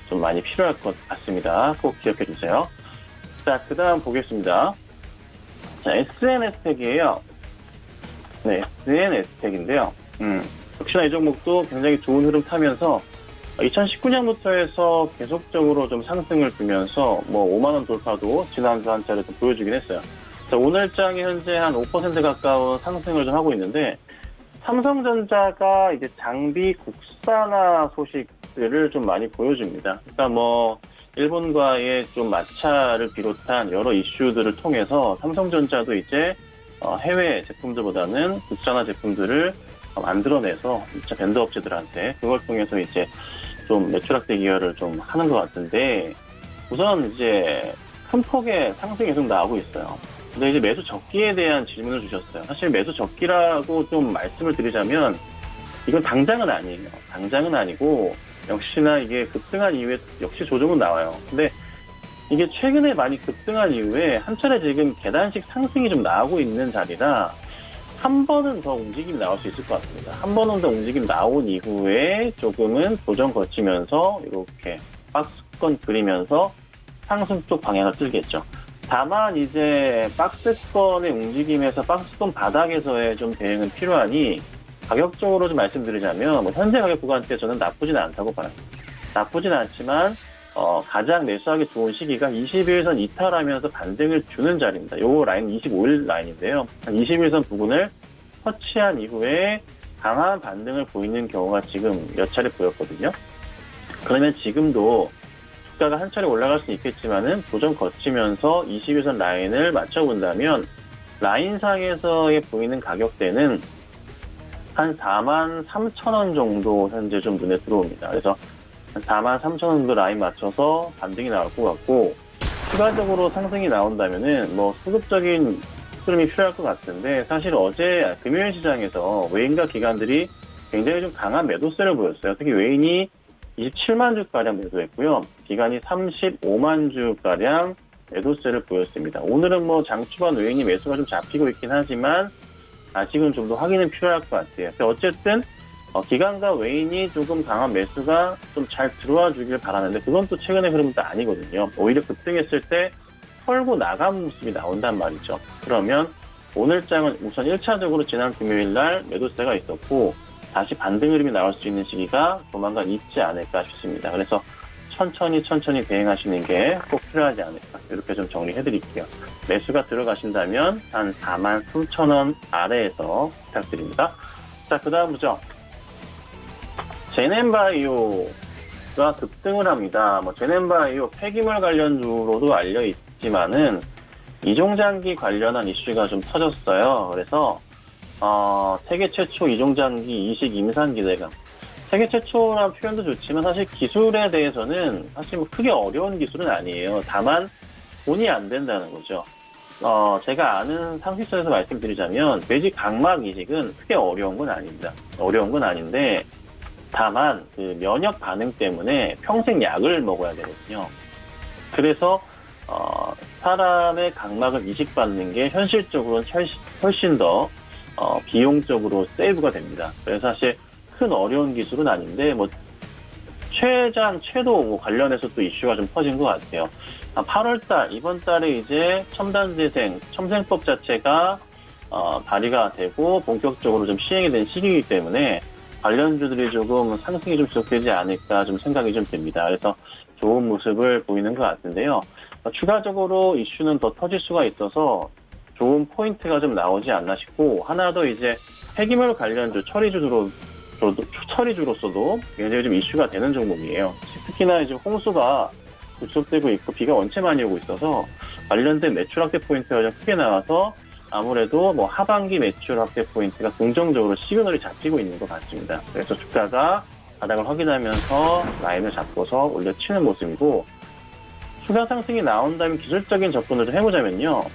좀 많이 필요할 것 같습니다. 꼭 기억해 주세요. 자, 그 다음 보겠습니다. 자, SNS텍이에요. 네, SNS텍인데요. 역시나 이 종목도 굉장히 좋은 흐름 타면서 2019년부터 해서 계속적으로 좀 상승을 주면서 뭐 5만원 돌파도 지난주 한 차례 좀 보여주긴 했어요. 자, 오늘장이 현재 한 5% 가까운 상승을 좀 하고 있는데, 삼성전자가 이제 장비 국산화 소식들을 좀 많이 보여줍니다. 그러니까 뭐 일본과의 좀 마찰을 비롯한 여러 이슈들을 통해서 삼성전자도 이제 해외 제품들보다는 국산화 제품들을 만들어내서 진짜 벤더 업체들한테 그걸 통해서 이제 좀 매출 확대 기여를 좀 하는 것 같은데, 우선 이제 큰 폭의 상승이 계속 나오고 있어요. 근데 이제 매수 적기에 대한 질문을 주셨어요. 사실 매수 적기라고 좀 말씀을 드리자면 이건 당장은 아니에요. 당장은 아니고 역시나 이게 급등한 이후에 역시 조정은 나와요. 근데 이게 최근에 많이 급등한 이후에 한 차례 지금 계단식 상승이 좀 나오고 있는 자리라 한 번은 더 움직임이 나올 수 있을 것 같습니다. 한 번은 더 움직임 나온 이후에 조금은 도전 거치면서 이렇게 박스권 그리면서 상승 쪽 방향을 틀겠죠. 다만 이제 박스권의 움직임에서 박스권 바닥에서의 좀 대응은 필요하니, 가격적으로 좀 말씀드리자면 뭐 현재 가격 구간대 저는 나쁘진 않다고 봐요. 나쁘진 않지만 가장 매수하기 좋은 시기가 21선 이탈하면서 반등을 주는 자리입니다. 요 라인 25일 라인인데요. 21선 부근을 터치한 이후에 강한 반등을 보이는 경우가 지금 몇 차례 보였거든요. 그러면 지금도 주가가 한 차례 올라갈 수는 있겠지만은 도전 거치면서 21선 라인을 맞춰본다면 라인상에서의 보이는 가격대는 한 43,000원 정도 현재 좀 눈에 들어옵니다. 그래서 43,000원 정도 라인 맞춰서 반등이 나올 것 같고, 추가적으로 상승이 나온다면은 뭐 수급적인 흐름이 필요할 것 같은데, 사실 어제 금요일 시장에서 외인과 기관들이 굉장히 좀 강한 매도세를 보였어요. 특히 외인이 27만 주가량 매도했고요. 기관이 35만 주가량 매도세를 보였습니다. 오늘은 뭐 장초반 외인이 매수가 좀 잡히고 있긴 하지만 아직은 좀 더 확인은 필요할 것 같아요. 어쨌든 기관과 외인이 조금 강한 매수가 좀 잘 들어와 주길 바라는데, 그건 또 최근의 흐름도 아니거든요. 오히려 급등했을 때 털고 나간 모습이 나온단 말이죠. 그러면 오늘장은 우선 1차적으로 지난 금요일 날 매도세가 있었고 다시 반등 흐름이 나올 수 있는 시기가 조만간 있지 않을까 싶습니다. 그래서 천천히 대응하시는 게 꼭 필요하지 않을까, 이렇게 좀 정리해드릴게요. 매수가 들어가신다면 한 43,000원 아래에서 부탁드립니다. 자, 그 다음 보죠. 제넨바이오가 급등을 합니다. 뭐 제넨바이오 폐기물 관련주로도 알려 있지만은 이종장기 관련한 이슈가 좀 터졌어요. 그래서 세계 최초 이종장기 이식 임상 기대감. 세계 최초라는 표현도 좋지만 사실 기술에 대해서는 사실 뭐 크게 어려운 기술은 아니에요. 다만 돈이 안 된다는 거죠. 제가 아는 상식선에서 말씀드리자면 돼지 각막 이식은 크게 어려운 건 아닙니다. 어려운 건 아닌데 다만 그 면역 반응 때문에 평생 약을 먹어야 되거든요. 그래서 사람의 각막을 이식받는 게 현실적으로는 훨씬 더 비용적으로 세이브가 됩니다. 그래서 사실 큰 어려운 기술은 아닌데 뭐 최도 관련해서 또 이슈가 좀 퍼진 것 같아요. 8월달 이번 달에 이제 첨단재생 첨생법 자체가 발의가 되고 본격적으로 좀 시행이 된 시기이기 때문에 관련주들이 조금 상승이 좀 지속되지 않을까 좀 생각이 좀 듭니다. 그래서 좋은 모습을 보이는 것 같은데요. 추가적으로 이슈는 더 터질 수가 있어서 좋은 포인트가 좀 나오지 않나 싶고, 하나 더 이제 폐기물 관련주 처리주로서도 굉장히 좀 이슈가 되는 종목이에요. 특히나 이제 홍수가 구축되고 있고 비가 원체 많이 오고 있어서 관련된 매출 확대 포인트가 좀 크게 나와서 아무래도 뭐 하반기 매출 확대 포인트가 긍정적으로 시그널이 잡히고 있는 것 같습니다. 그래서 주가가 바닥을 확인하면서 라인을 잡고서 올려치는 모습이고, 추가 상승이 나온다면 기술적인 접근을 좀 해보자면요.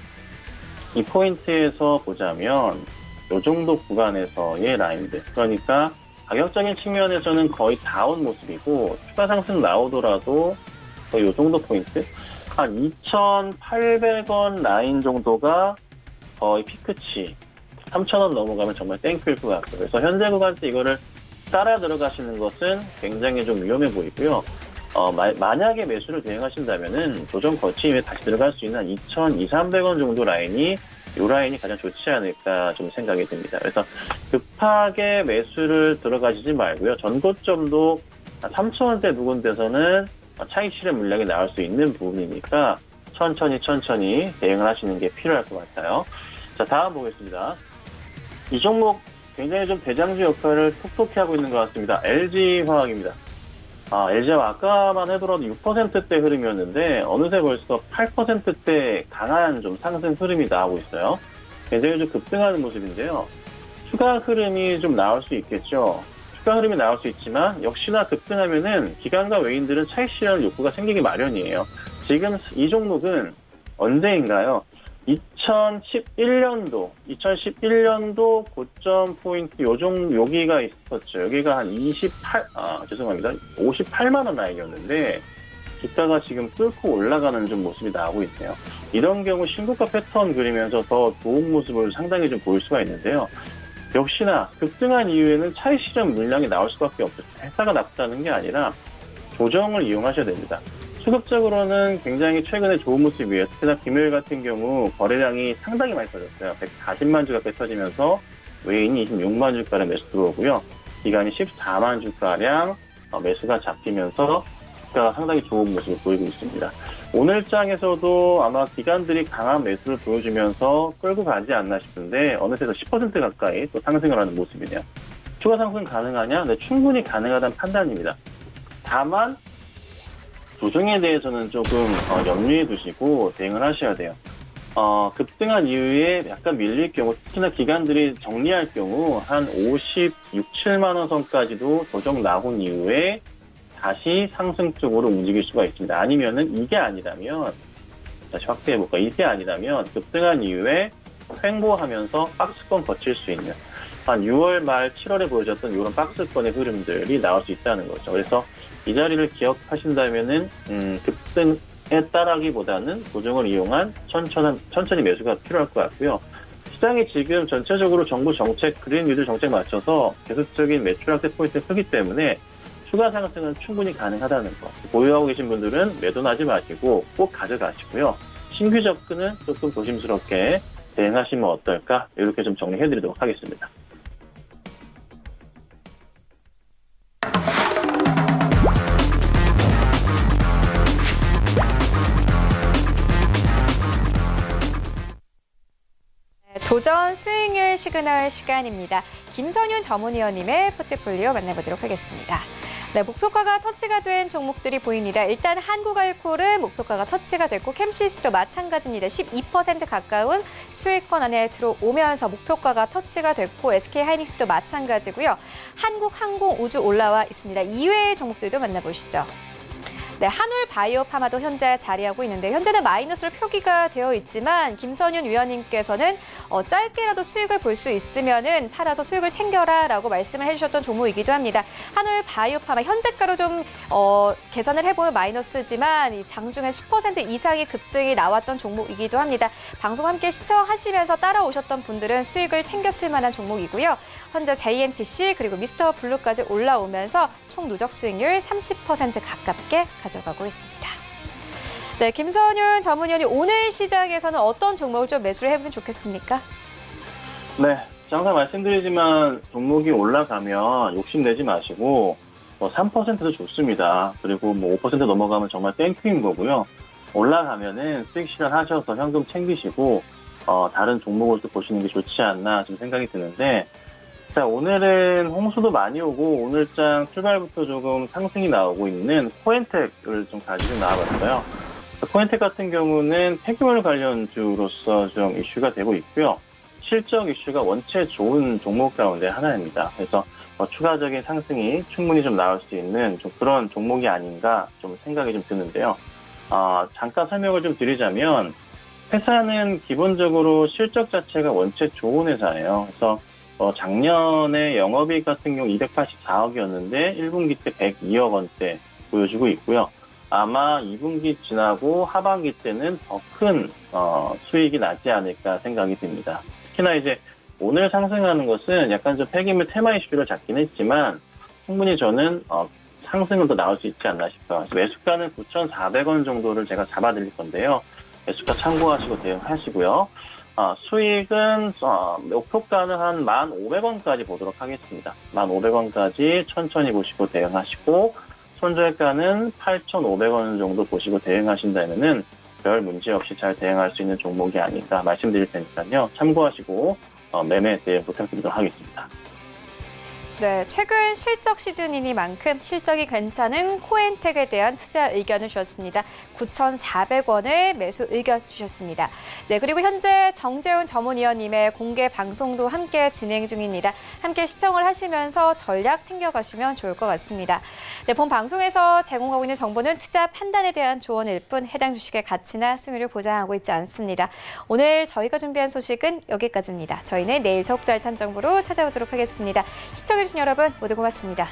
이 포인트에서 보자면 이 정도 구간에서의 라인들, 그러니까 가격적인 측면에서는 거의 다 온 모습이고 추가 상승 나오더라도 거의 이 정도 포인트? 한 2,800원 라인 정도가 거의 피크치. 3,000원 넘어가면 정말 땡큐일 것 같고요. 그래서 현재 구간에서 이거를 따라 들어가시는 것은 굉장히 좀 위험해 보이고요. 만약에 매수를 대응하신다면은 조정 거치 후에 다시 들어갈 수 있는 한 2,200~300원 정도 라인이 이 라인이 가장 좋지 않을까 좀 생각이 듭니다. 그래서 급하게 매수를 들어가시지 말고요. 전고점도 3,000원대 부근 데서는 차익 실현 물량이 나올 수 있는 부분이니까 천천히 대응을 하시는 게 필요할 것 같아요. 자, 다음 보겠습니다. 이 종목 굉장히 좀 대장주 역할을 톡톡히 하고 있는 것 같습니다. LG화학입니다. LG화학 아까만 해더라도 6%대 흐름이었는데 어느새 벌써 8%대 강한 좀 상승 흐름이 나오고 있어요. 굉장히 좀 급등하는 모습인데요. 추가 흐름이 좀 나올 수 있겠죠. 추가 흐름이 나올 수 있지만 역시나 급등하면은 기관과 외인들은 차익 실현 욕구가 생기기 마련이에요. 지금 이 종목은 언제인가요? 2011년도 고점 포인트 여기가 있었죠. 여기가 한 58만 원 라인이었는데 주가가 지금 뚫고 올라가는 좀 모습이 나오고 있네요. 이런 경우 신고가 패턴 그리면서 더 좋은 모습을 상당히 좀 보일 수가 있는데요. 역시나 급등한 이후에는 차익 실현 물량이 나올 수밖에 없어요. 회사가 나쁘다는 게 아니라 조정을 이용하셔야 됩니다. 수급적으로는 굉장히 최근에 좋은 모습이에요. 특히나 김요일 같은 경우 거래량이 상당히 많이 터졌어요. 140만 주 가까이 터지면서 외인이 26만 주가량 매수 들어오고요. 기간이 14만 주가량 매수가 잡히면서 주가가 상당히 좋은 모습을 보이고 있습니다. 오늘 장에서도 아마 기관들이 강한 매수를 보여주면서 끌고 가지 않나 싶은데 어느새 10% 가까이 또 상승을 하는 모습이네요. 추가 상승 가능하냐? 네, 충분히 가능하다는 판단입니다. 다만 조정에 대해서는 조금 염두에 두시고 대응을 하셔야 돼요. 급등한 이후에 약간 밀릴 경우, 특히나 기관들이 정리할 경우 한 56~7만 원 선까지도 조정 나온 이후에 다시 상승 쪽으로 움직일 수가 있습니다. 아니면은 이게 아니라면 다시 확대해볼까? 이게 아니라면 급등한 이후에 횡보하면서 박스권 거칠 수 있는 한 6월 말 7월에 보여줬던 이런 박스권의 흐름들이 나올 수 있다는 거죠. 그래서 이 자리를 기억하신다면은 급등에 따라기보다는 조정을 이용한 천천히 매수가 필요할 것 같고요. 시장이 지금 전체적으로 정부 정책, 그린 뉴딜 정책 맞춰서 계속적인 매출 확대 포인트가 크기 때문에 추가 상승은 충분히 가능하다는 거. 보유하고 계신 분들은 매도하지 마시고 꼭 가져가시고요. 신규 접근은 조금 조심스럽게 대응하시면 어떨까? 이렇게 좀 정리해드리도록 하겠습니다. 도전 수익률 시그널 시간입니다. 김선윤 전문위원님의 포트폴리오 만나보도록 하겠습니다. 네, 목표가가 터치가 된 종목들이 보입니다. 일단 한국알코올은 목표가가 터치가 됐고 캠시스도 마찬가지입니다. 12% 가까운 수익권 안에 들어오면서 목표가가 터치가 됐고 SK하이닉스도 마찬가지고요. 한국항공우주 올라와 있습니다. 이외의 종목들도 만나보시죠. 네, 한울바이오파마도 현재 자리하고 있는데 현재는 마이너스로 표기가 되어 있지만 김선윤 위원님께서는 짧게라도 수익을 볼 수 있으면은 팔아서 수익을 챙겨라라고 말씀을 해주셨던 종목이기도 합니다. 한울바이오파마 현재가로 좀 계산을 해보면 마이너스지만 이 장중에 10% 이상의 급등이 나왔던 종목이기도 합니다. 방송 함께 시청하시면서 따라오셨던 분들은 수익을 챙겼을 만한 종목이고요. 현재 JNTC 그리고 미스터 블루까지 올라오면서 총 누적 수익률 30% 가깝게 가져가고 있습니다. 네, 김선윤 전문위원이 오늘 시장에서는 어떤 종목을 좀 매수를 해보면 좋겠습니까? 네, 항상 말씀드리지만 종목이 올라가면 욕심내지 마시고 3%도 좋습니다. 그리고 5% 넘어가면 정말 땡큐인 거고요. 올라가면은 수익 실현하셔서 현금 챙기시고 다른 종목을 또 보시는 게 좋지 않나 좀 생각이 드는데 자, 오늘은 홍수도 많이 오고 오늘장 출발부터 조금 상승이 나오고 있는 코엔텍을 좀 가지고 나와봤어요. 코엔텍 같은 경우는 폐기물 관련주로서 좀 이슈가 되고 있고요. 실적 이슈가 원체 좋은 종목 가운데 하나입니다. 그래서 추가적인 상승이 충분히 좀 나올 수 있는 좀 그런 종목이 아닌가 좀 생각이 좀 드는데요. 잠깐 설명을 좀 드리자면 회사는 기본적으로 실적 자체가 원체 좋은 회사예요. 그래서 작년에 영업이익 같은 경우 284억이었는데 1분기 때 102억 원대 보여주고 있고요. 아마 2분기 지나고 하반기 때는 더 큰 수익이 나지 않을까 생각이 듭니다. 특히나 이제 오늘 상승하는 것은 약간 좀 폐기물 테마 이슈를 잡긴 했지만 충분히 저는 상승은 더 나올 수 있지 않나 싶어요. 매수가는 9,400원 정도를 제가 잡아드릴 건데요. 매수가 참고하시고 대응하시고요. 수익은 목표가는 한 1,500원까지 보도록 하겠습니다. 1,500원까지 천천히 보시고 대응하시고 손절가는 8,500원 정도 보시고 대응하신다면은 별 문제 없이 잘 대응할 수 있는 종목이 아닐까 말씀드릴 테니까요. 참고하시고 매매 대응 부탁드리도록 하겠습니다. 네, 최근 실적 시즌이니만큼 실적이 괜찮은 코엔텍에 대한 투자 의견을 주셨습니다. 9,400원의 매수 의견 주셨습니다. 네, 그리고 현재 정재훈 전문위원님의 공개 방송도 함께 진행 중입니다. 함께 시청을 하시면서 전략 챙겨가시면 좋을 것 같습니다. 네, 본 방송에서 제공하고 있는 정보는 투자 판단에 대한 조언일 뿐 해당 주식의 가치나 수익률을 보장하고 있지 않습니다. 오늘 저희가 준비한 소식은 여기까지입니다. 저희는 내일 더욱더 알찬 정보로 찾아오도록 하겠습니다. 시청해주신 여러분 모두 고맙습니다.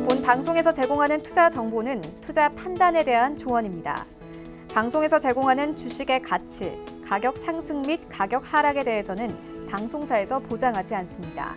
본 방송에서 제공하는 투자 정보는 투자 판단에 대한 조언입니다. 방송에서 제공하는 주식의 가치, 가격 상승 및 가격 하락에 대해서는 방송사에서 보장하지 않습니다.